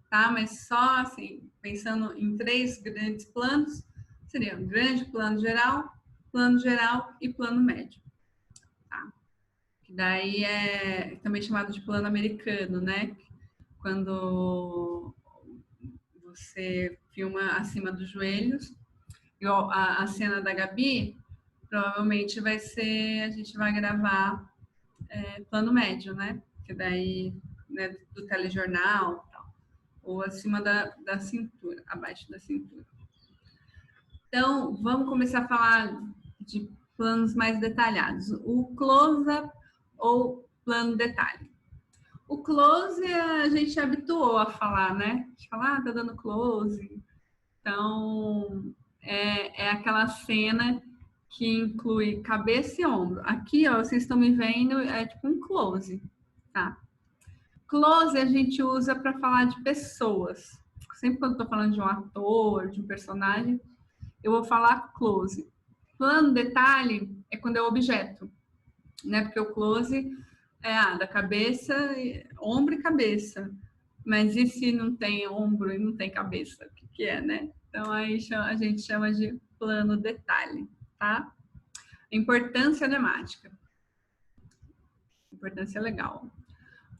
tá? Mas só assim, pensando em 3 grandes planos, seria um grande plano geral e plano médio, tá? Que daí é também chamado de plano americano, né? Quando você filma acima dos joelhos, igual a cena da Gabi, provavelmente vai ser, a gente vai gravar plano médio, né? Que daí, né, do telejornal, tal, ou acima da cintura, abaixo da cintura. Então, vamos começar a falar de planos mais detalhados. O close-up ou plano detalhe. O close a gente habituou a falar, né? A gente fala, tá dando close. Então, é aquela cena que inclui cabeça e ombro. Aqui, ó, vocês estão me vendo, é tipo um close, tá? Close a gente usa para falar de pessoas. Sempre quando eu tô falando de um ator, de um personagem, eu vou falar close. Plano detalhe é quando é objeto, né? Porque o close é da cabeça, ombro e cabeça. Mas e se não tem ombro e não tem cabeça? O que é, né? Então aí a gente chama de plano detalhe, tá? Importância dramática. Importância legal.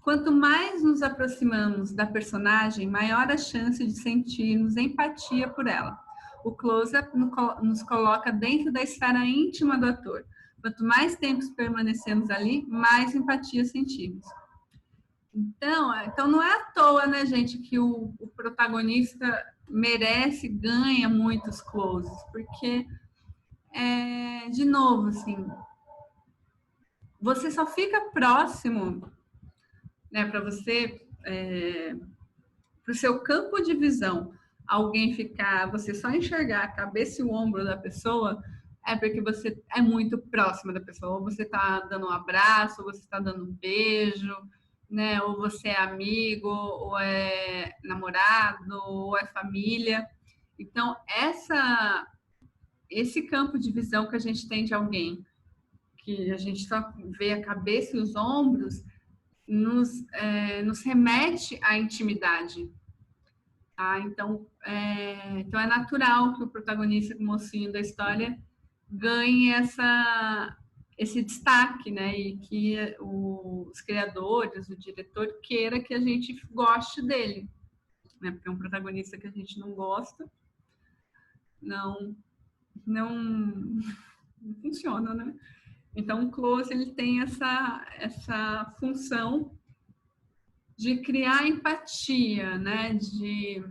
Quanto mais nos aproximamos da personagem, maior a chance de sentirmos empatia por ela. O close-up nos coloca dentro da esfera íntima do ator. Quanto mais tempo permanecemos ali, mais empatia sentimos. Então não é à toa, né, gente, que o protagonista merece, ganha muitos closes, porque, de novo, assim, você só fica próximo, né, para você, para o seu campo de visão, alguém ficar, você só enxergar a cabeça e o ombro da pessoa, é porque você é muito próxima da pessoa, ou você está dando um abraço, ou você está dando um beijo, né? Ou você é amigo, ou é namorado, ou é família. Então, esse campo de visão que a gente tem de alguém, que a gente só vê a cabeça e os ombros, nos remete à intimidade. Tá? Então é natural que o protagonista, o mocinho da história, ganhe esse destaque, né? E que os criadores, o diretor, queira que a gente goste dele, né? Porque é um protagonista que a gente não gosta, não funciona, né? Então o close ele tem essa função de criar empatia, né? De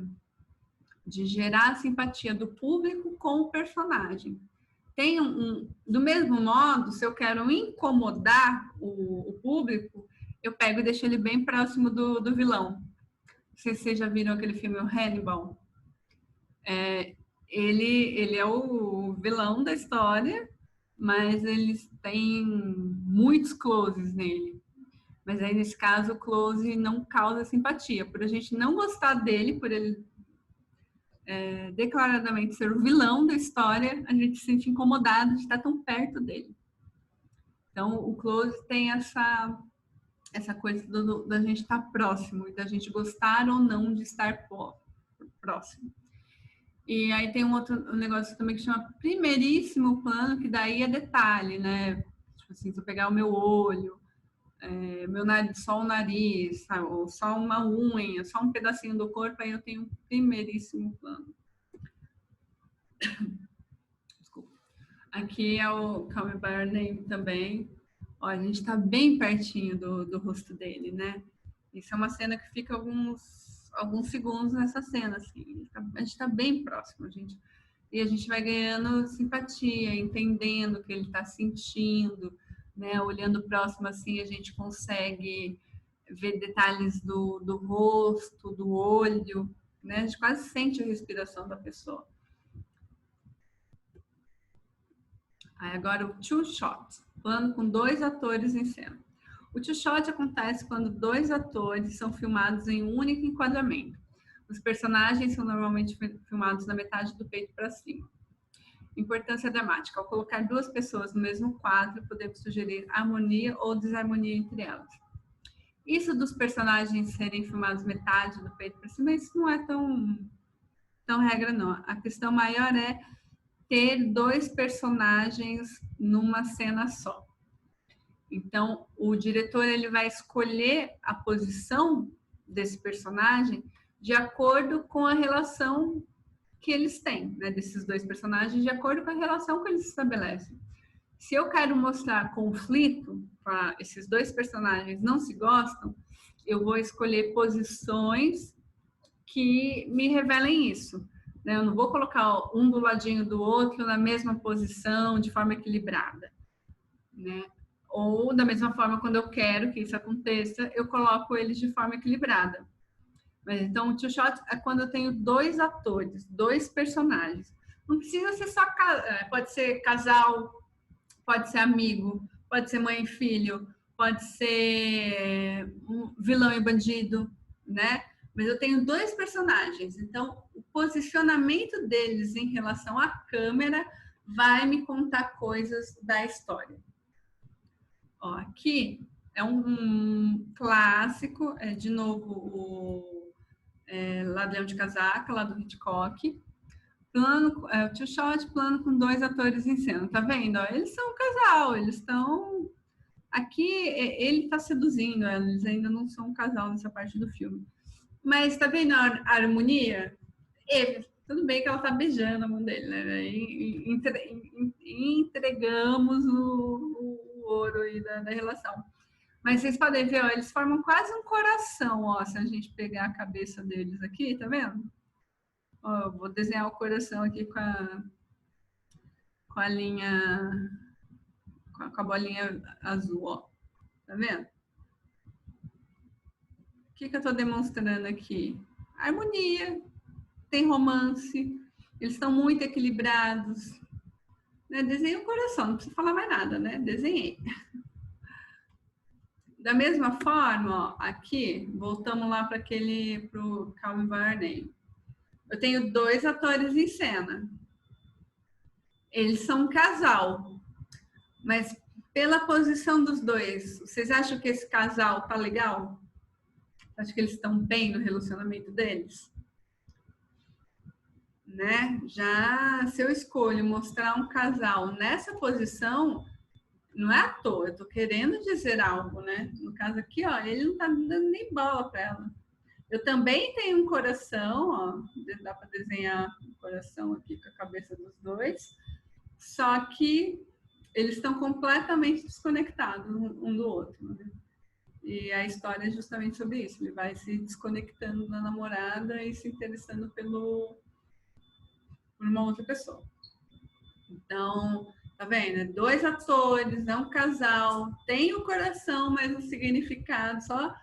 gerar a simpatia do público com o personagem. Do mesmo modo, se eu quero incomodar o público, eu pego e deixo ele bem próximo do vilão. Não sei se vocês já viram aquele filme, o Hannibal. Ele é o vilão da história, mas eles têm muitos closes nele. Mas aí, nesse caso, o close não causa simpatia. Por a gente não gostar dele, por ele declaradamente ser o vilão da história, a gente se sente incomodado de estar tão perto dele. Então, o close tem essa coisa da gente estar próximo e da gente gostar ou não de estar próximo. E aí tem um outro negócio também que chama primeiríssimo plano, que daí é detalhe, né? Tipo assim, se eu pegar o meu olho, meu nariz, só o nariz, sabe? Ou só uma unha, só um pedacinho do corpo, aí eu tenho um primeiríssimo plano. Desculpa. Aqui é o Call Me By Your Name também. Ó, a gente tá bem pertinho do rosto dele, né? Isso é uma cena que fica alguns segundos nessa cena, assim. A gente tá bem próximo, e a gente vai ganhando simpatia, entendendo o que ele tá sentindo, né? Olhando próximo, assim, a gente consegue ver detalhes do rosto, do olho, né? A gente quase sente a respiração da pessoa. Aí agora o two shot, plano com 2 atores em cena. O two shot acontece quando 2 atores são filmados em um único enquadramento. Os personagens são normalmente filmados na metade do peito para cima. Importância dramática. Ao colocar 2 pessoas no mesmo quadro, podemos sugerir harmonia ou desarmonia entre elas. Isso dos personagens serem filmados metade do peito para cima, isso não é tão regra, não. A questão maior é ter 2 personagens numa cena só. Então, o diretor ele vai escolher a posição desse personagem de acordo com a relação que eles têm, né, desses 2 personagens, de acordo com a relação que eles estabelecem. Se eu quero mostrar conflito, esses 2 personagens não se gostam, eu vou escolher posições que me revelem isso. Eu não vou colocar um do ladinho do outro na mesma posição, de forma equilibrada, né? Ou da mesma forma, quando eu quero que isso aconteça, eu coloco eles de forma equilibrada. Mas então, o two shot é quando eu tenho 2 atores, 2 personagens. Não precisa ser só, pode ser casal, pode ser amigo, pode ser mãe e filho, pode ser vilão e bandido, né? Mas eu tenho dois personagens, então o posicionamento deles em relação à câmera vai me contar coisas da história. Ó, aqui é um clássico, de novo o Ladrão de Casaca, lá do Hitchcock. Plano, o two shot, plano com dois atores em cena, tá vendo? Ó, eles são um casal, eles estão... Aqui ele está seduzindo, eles ainda não são um casal nessa parte do filme. Mas tá vendo a harmonia? Tudo bem que ela tá beijando a mão dele, né? Entregamos o ouro aí da relação. Mas vocês podem ver, ó, eles formam quase um coração, ó, se a gente pegar a cabeça deles aqui, tá vendo? Ó, eu vou desenhar o coração aqui com a linha, com a bolinha azul, ó. Tá vendo? O que eu tô demonstrando aqui? Harmonia, tem romance, eles estão muito equilibrados. Né? Desenhei o coração, não precisa falar mais nada, né? Desenhei. Da mesma forma, ó, aqui, voltamos lá para o Calvin Varney. Eu tenho dois atores em cena. Eles são um casal, mas pela posição dos dois, vocês acham que esse casal tá legal? Acho que eles estão bem no relacionamento deles? Né? Já se eu escolho mostrar um casal nessa posição, não é à toa, eu tô querendo dizer algo, né? No caso aqui, ó, ele não tá dando nem bola para ela. Eu também tenho um coração, ó, dá para desenhar um coração aqui com a cabeça dos dois, só que eles estão completamente desconectados um do outro, né? E a história é justamente sobre isso, ele vai se desconectando da namorada e se interessando por uma outra pessoa. Então, tá vendo? Dois atores, é um casal, tem o coração, mas o significado, só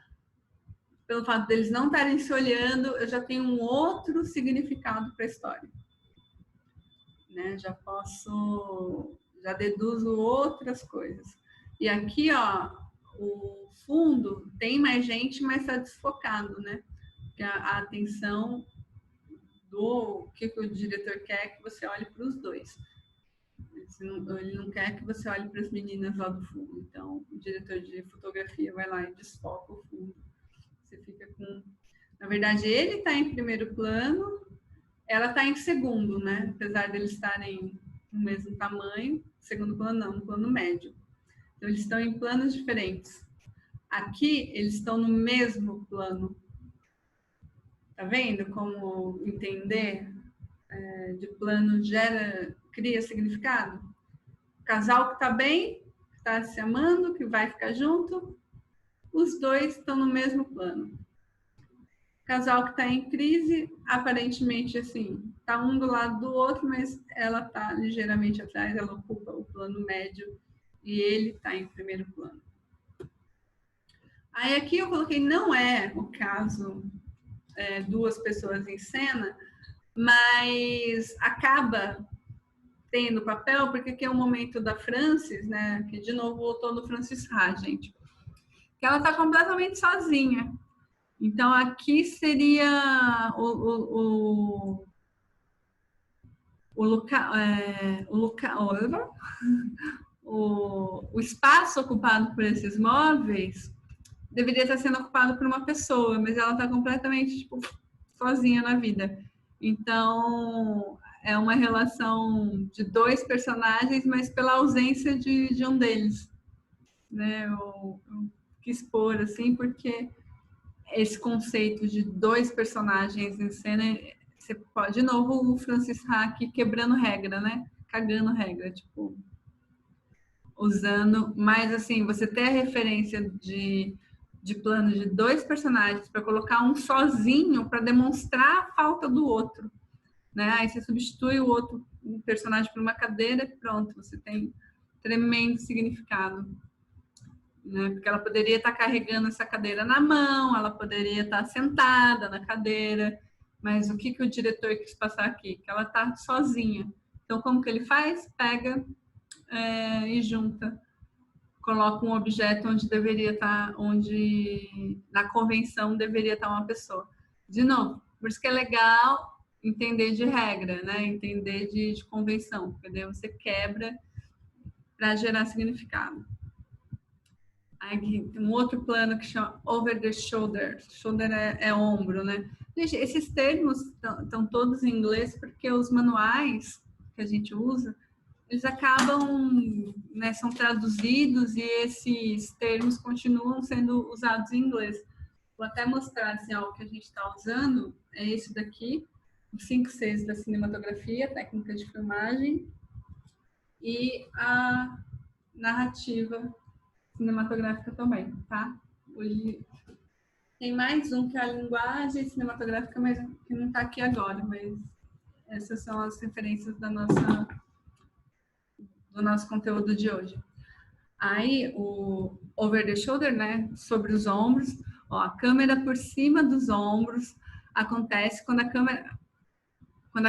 pelo fato deles não estarem se olhando, eu já tenho um outro significado para a história. Né? Já deduzo outras coisas. E aqui, ó, o fundo tem mais gente, mas está desfocado, né? Porque a atenção do que o diretor quer que você olhe para os dois. Ele não quer que você olhe para as meninas lá do fundo. Então, o diretor de fotografia vai lá e desfoca o fundo. Você fica com... Na verdade, ele está em primeiro plano, ela está em segundo, né? Apesar de eles estarem no mesmo tamanho, segundo plano não, no plano médio. Então, eles estão em planos diferentes. Aqui, eles estão no mesmo plano. Tá vendo como entender de plano cria significado? Casal que está bem, está se amando, que vai ficar junto, os dois estão no mesmo plano. Casal que está em crise, aparentemente assim, está um do lado do outro, mas ela está ligeiramente atrás, ela ocupa o plano médio e ele está em primeiro plano. Aí aqui eu coloquei, não é o caso duas pessoas em cena, mas acaba tendo papel, porque aqui é o momento da Frances, né? Que de novo voltou no Frances Ha, gente. Que ela está completamente sozinha. Então aqui seria o espaço ocupado por esses móveis deveria estar sendo ocupado por uma pessoa, mas ela está completamente tipo, sozinha na vida. Então, é uma relação de dois personagens, mas pela ausência de um deles. Né? Eu quis pôr assim, porque esse conceito de dois personagens em cena, você pode, de novo, o Francis Ha aqui quebrando regra, né? Cagando regra, tipo, usando, mas assim, você ter a referência de plano de dois personagens para colocar um sozinho para demonstrar a falta do outro, né? Aí você substitui o outro personagem por uma cadeira e pronto, você tem tremendo significado, né? Porque ela poderia estar carregando essa cadeira na mão, ela poderia estar sentada na cadeira, Mas o que o diretor quis passar aqui? Que ela está sozinha. Então, como que ele faz? Pega e junta. Coloca um objeto onde deveria estar, onde na convenção deveria estar uma pessoa. De novo, por isso que é legal entender de regra, né? Entender de convenção, porque daí você quebra para gerar significado. Aqui tem um outro plano que chama over the shoulder. Shoulder é ombro, né? Gente, esses termos estão todos em inglês porque os manuais que a gente usa, eles acabam, né, são traduzidos e esses termos continuam sendo usados em inglês. Vou até mostrar assim, ó, o que a gente está usando é esse daqui, o 5.6 da cinematografia, técnica de filmagem, e a narrativa cinematográfica também, tá? Tem mais um que é a linguagem cinematográfica, mas que não está aqui agora, mas essas são as referências do nosso conteúdo de hoje. Aí, o over the shoulder, né, sobre os ombros, ó, a câmera por cima dos ombros acontece quando a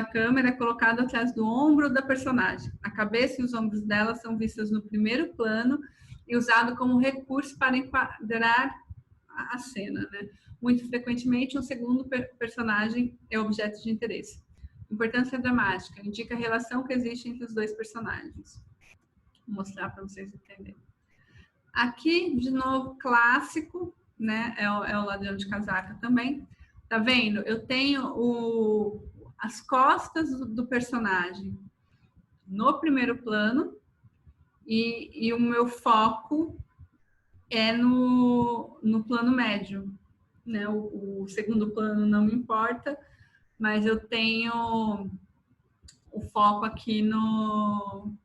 câmera é colocada atrás do ombro da personagem. A cabeça e os ombros dela são vistos no primeiro plano e usado como recurso para enquadrar a cena, né? Muito frequentemente, um segundo personagem é objeto de interesse. Importância dramática, indica a relação que existe entre os dois personagens. Vou mostrar para vocês entenderem. Aqui, de novo, clássico, né? É o ladrão de casaca também. Tá vendo? Eu tenho as costas do personagem no primeiro plano e o meu foco é no plano médio, né? O segundo plano não me importa, mas eu tenho o foco aqui no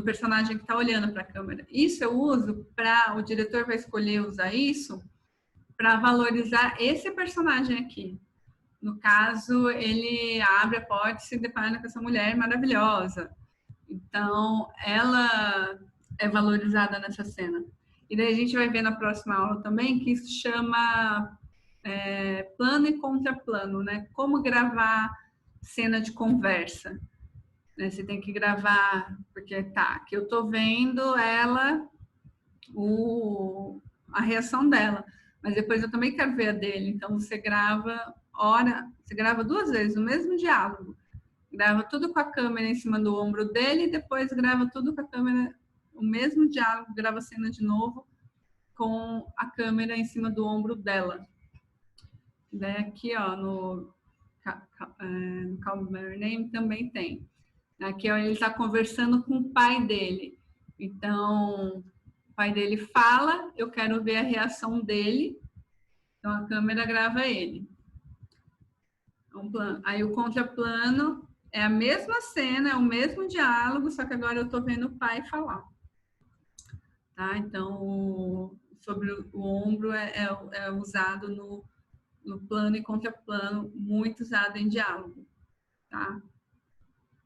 personagem que está olhando para a câmera. Isso eu uso para o diretor vai escolher usar isso para valorizar esse personagem aqui. No caso, ele abre a porta e se depara com essa mulher maravilhosa. Então, ela é valorizada nessa cena. E daí a gente vai ver na próxima aula também que isso chama plano e contraplano, né? Como gravar cena de conversa. Né? Você tem que gravar, porque tá, que eu tô vendo ela, a reação dela, mas depois eu também quero ver a dele. Então você grava você grava 2 vezes o mesmo diálogo. Grava tudo com a câmera em cima do ombro dele e depois grava tudo com a câmera, o mesmo diálogo, grava a cena de novo com a câmera em cima do ombro dela. Daí aqui, ó, no Call My Name também tem. Aqui, ó, ele está conversando com o pai dele. Então, o pai dele fala, eu quero ver a reação dele. Então, a câmera grava ele. Aí, o contraplano é a mesma cena, é o mesmo diálogo, só que agora eu estou vendo o pai falar. Tá? Então, sobre o ombro é usado no plano e contraplano, muito usado em diálogo. Tá?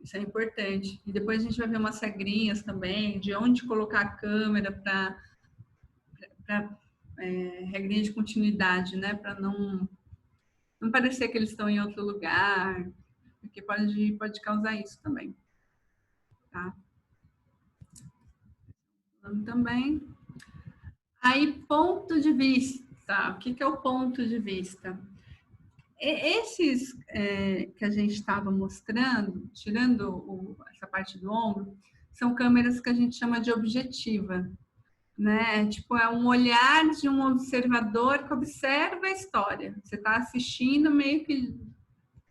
Isso é importante. E depois a gente vai ver umas regrinhas também, de onde colocar a câmera para regrinha de continuidade, né? Para não parecer que eles estão em outro lugar, porque pode causar isso também. Tá? Também. Aí, ponto de vista. O que é o ponto de vista? Esses que a gente estava mostrando, tirando essa parte do ombro, são câmeras que a gente chama de objetiva, né? Tipo, é um olhar de um observador que observa a história. Você está assistindo meio que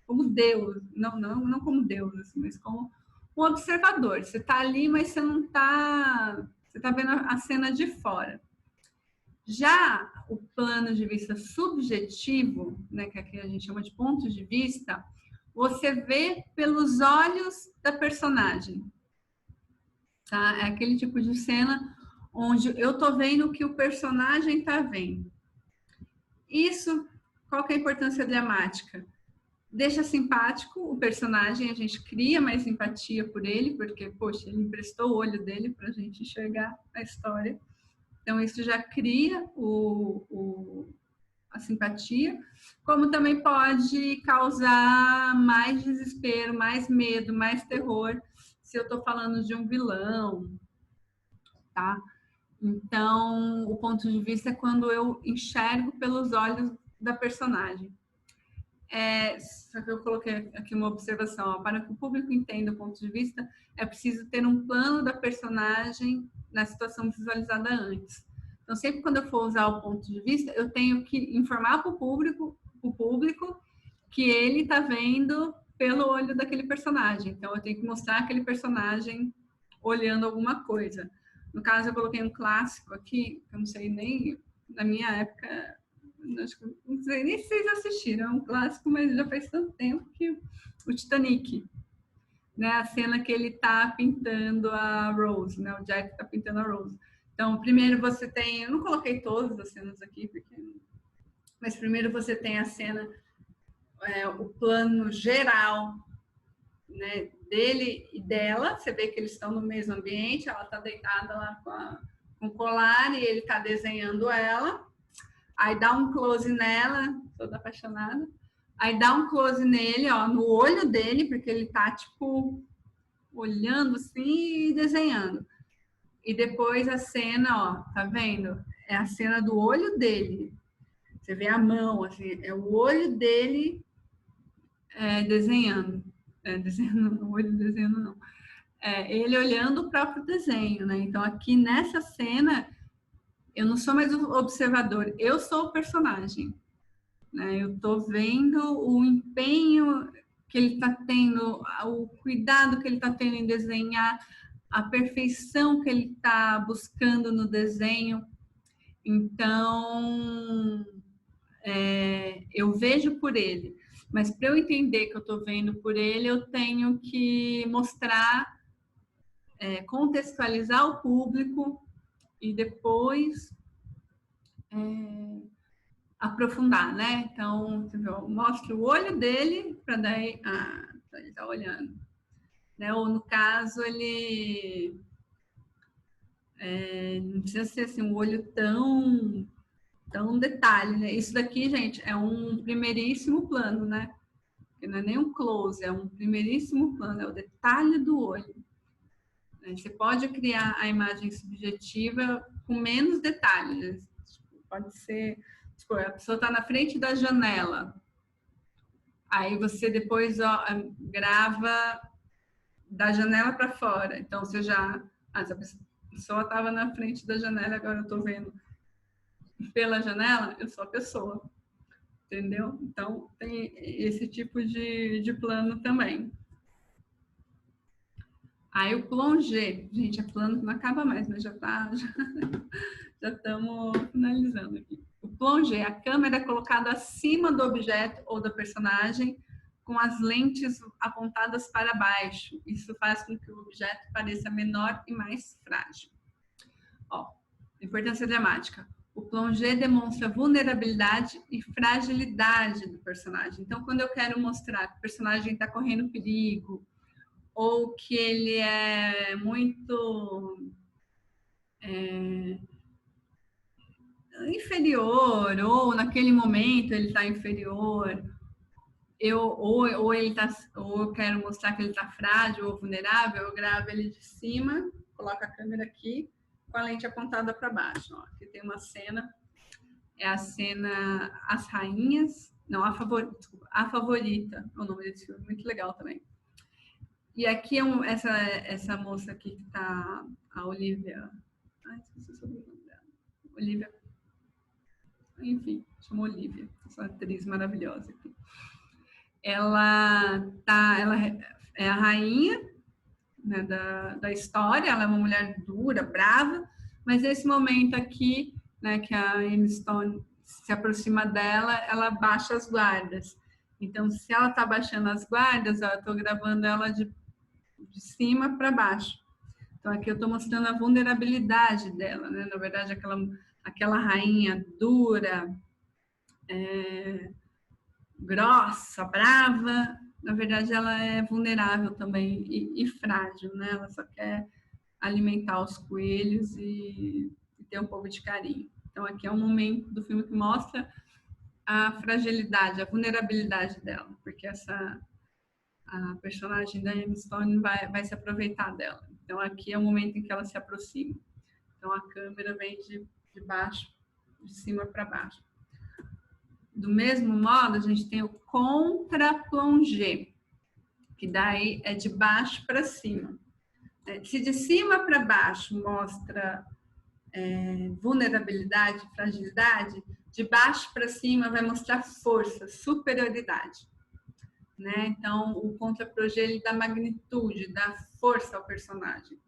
como Deus, não como Deus, assim, mas como um observador. Você está ali, mas você não está... Você está vendo a cena de fora. Já o plano de vista subjetivo, né, que aqui a gente chama de ponto de vista, você vê pelos olhos da personagem. Tá? É aquele tipo de cena onde eu estou vendo o que o personagem está vendo. Isso, qual que é a importância dramática? Deixa simpático o personagem, a gente cria mais simpatia por ele, porque, poxa, ele emprestou o olho dele para a gente enxergar a história. Então, isso já cria a simpatia, como também pode causar mais desespero, mais medo, mais terror, se eu estou falando de um vilão, tá? Então, o ponto de vista é quando eu enxergo pelos olhos da personagem. Só que eu coloquei aqui uma observação, ó, para que o público entenda o ponto de vista, é preciso ter um plano da personagem na situação visualizada antes. Então, sempre quando eu for usar o ponto de vista, eu tenho que informar para o público que ele está vendo pelo olho daquele personagem. Então, eu tenho que mostrar aquele personagem olhando alguma coisa. No caso, eu coloquei um clássico aqui, eu não sei nem, na minha época, acho que, não sei nem se vocês assistiram, é um clássico, mas já faz tanto tempo que o Titanic, né? A cena que ele está pintando a Rose, né? O Jack está pintando a Rose. Então, primeiro você tem, eu não coloquei todas as cenas aqui, mas primeiro você tem a cena, o plano geral, né, dele e dela. Você vê que eles estão no mesmo ambiente, ela está deitada lá com o colar e ele está desenhando ela. Aí dá um close nela, toda apaixonada. Aí dá um close nele, ó, no olho dele, porque ele tá, tipo, olhando assim e desenhando. E depois a cena, ó, tá vendo? É a cena do olho dele. Você vê a mão, assim, é o olho dele desenhando. Desenhando, o olho desenhando não. Ele olhando o próprio desenho, né? Então aqui nessa cena, eu não sou mais o observador, eu sou o personagem. Né? Eu estou vendo o empenho que ele está tendo, o cuidado que ele está tendo em desenhar, a perfeição que ele está buscando no desenho. Então, eu vejo por ele. Mas para eu entender que eu estou vendo por ele, eu tenho que mostrar, contextualizar o público e depois aprofundar, né? Então, mostra o olho dele para daí, ele tá olhando, né? Ou no caso ele não precisa ser assim um olho tão detalhe, né? Isso daqui, gente, é um primeiríssimo plano, né? Que não é nem um close, é um primeiríssimo plano, é o detalhe do olho. Você pode criar a imagem subjetiva com menos detalhes. Pode ser, tipo, a pessoa está na frente da janela. Aí você depois grava da janela para fora. Então você já. Essa pessoa estava na frente da janela, agora eu estou vendo pela janela, eu sou a pessoa. Entendeu? Então tem esse tipo de plano também. Aí o plongé, gente, é plano que não acaba mais, mas já estamos finalizando aqui. O plongé, a câmera é colocada acima do objeto ou da personagem com as lentes apontadas para baixo. Isso faz com que o objeto pareça menor e mais frágil. Ó, importância dramática. O plongé demonstra vulnerabilidade e fragilidade do personagem. Então, quando eu quero mostrar que o personagem está correndo perigo, ou que ele é muito inferior, ou naquele momento ele está inferior, ou eu quero mostrar que ele está frágil ou vulnerável, eu gravo ele de cima, coloco a câmera aqui, com a lente apontada para baixo. Ó, aqui tem uma cena, é a cena As Rainhas, não, a Favorita, é o nome desse filme, muito legal também. E aqui essa moça aqui que tá, a Olivia. Ai, esqueci o sobrenome dela. Olivia. Enfim, chama Olivia, essa atriz maravilhosa aqui. Ela é a rainha, né, da história, ela é uma mulher dura, brava, mas nesse momento aqui, né, que a Emma Stone se aproxima dela, ela baixa as guardas. Então, se ela tá baixando as guardas, eu tô gravando ela de cima para baixo. Então, aqui eu estou mostrando a vulnerabilidade dela, né? Na verdade, aquela rainha dura, grossa, brava, na verdade, ela é vulnerável também e frágil, né? Ela só quer alimentar os coelhos e ter um pouco de carinho. Então, aqui é um momento do filme que mostra a fragilidade, a vulnerabilidade dela, porque a personagem da Emma Stone vai se aproveitar dela. Então aqui é o momento em que ela se aproxima. Então a câmera vem de baixo, de cima para baixo. Do mesmo modo, a gente tem o contra-plongé, que daí é de baixo para cima. Se de cima para baixo mostra vulnerabilidade, fragilidade, de baixo para cima vai mostrar força, superioridade. Né? Então, o contra-plongé ele dá magnitude, dá força ao personagem.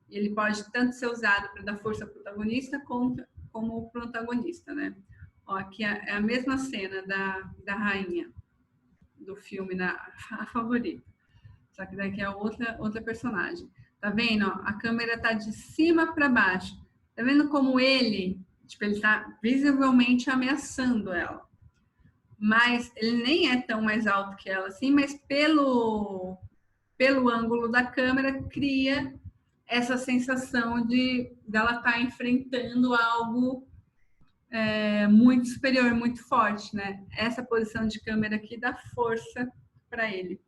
Ele pode tanto ser usado para dar força ao protagonista como o protagonista, né? Ó, aqui é a mesma cena da rainha do filme, a favorita. Só que daqui é outra personagem. Tá vendo? Ó, a câmera tá de cima para baixo. Tá vendo como ele tá visivelmente ameaçando ela. Mas ele nem é tão mais alto que ela assim, mas pelo ângulo da câmera cria essa sensação de dela estar enfrentando algo muito superior, muito forte, né? Essa posição de câmera aqui dá força para ele.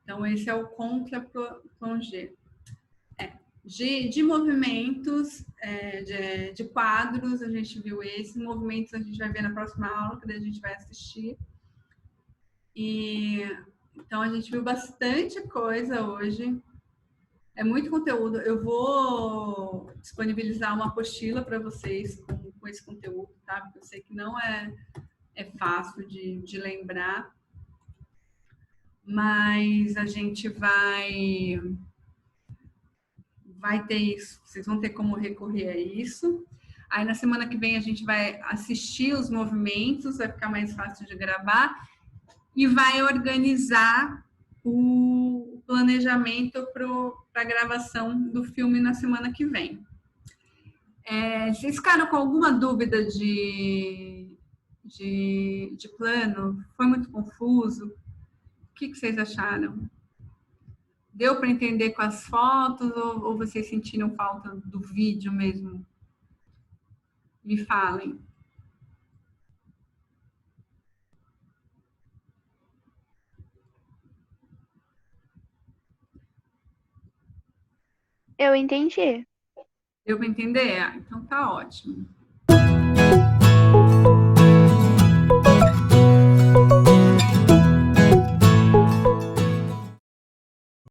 Então, esse é o contra-plongé. De movimentos, de quadros, a gente viu esses movimentos, a gente vai ver na próxima aula, que a gente vai assistir. E então a gente viu bastante coisa hoje. É muito conteúdo. Eu vou disponibilizar uma apostila para vocês com esse conteúdo, tá? Porque eu sei que não é fácil de lembrar, mas a gente vai ter isso. Vocês vão ter como recorrer a isso. Aí na semana que vem a gente vai assistir os movimentos, vai ficar mais fácil de gravar e vai organizar o planejamento para a gravação do filme na semana que vem. Vocês ficaram com alguma dúvida de plano? Foi muito confuso? O que vocês acharam? Deu para entender com as fotos ou vocês sentiram falta do vídeo mesmo? Me falem. Eu entendi. Deu para entender? Então tá ótimo.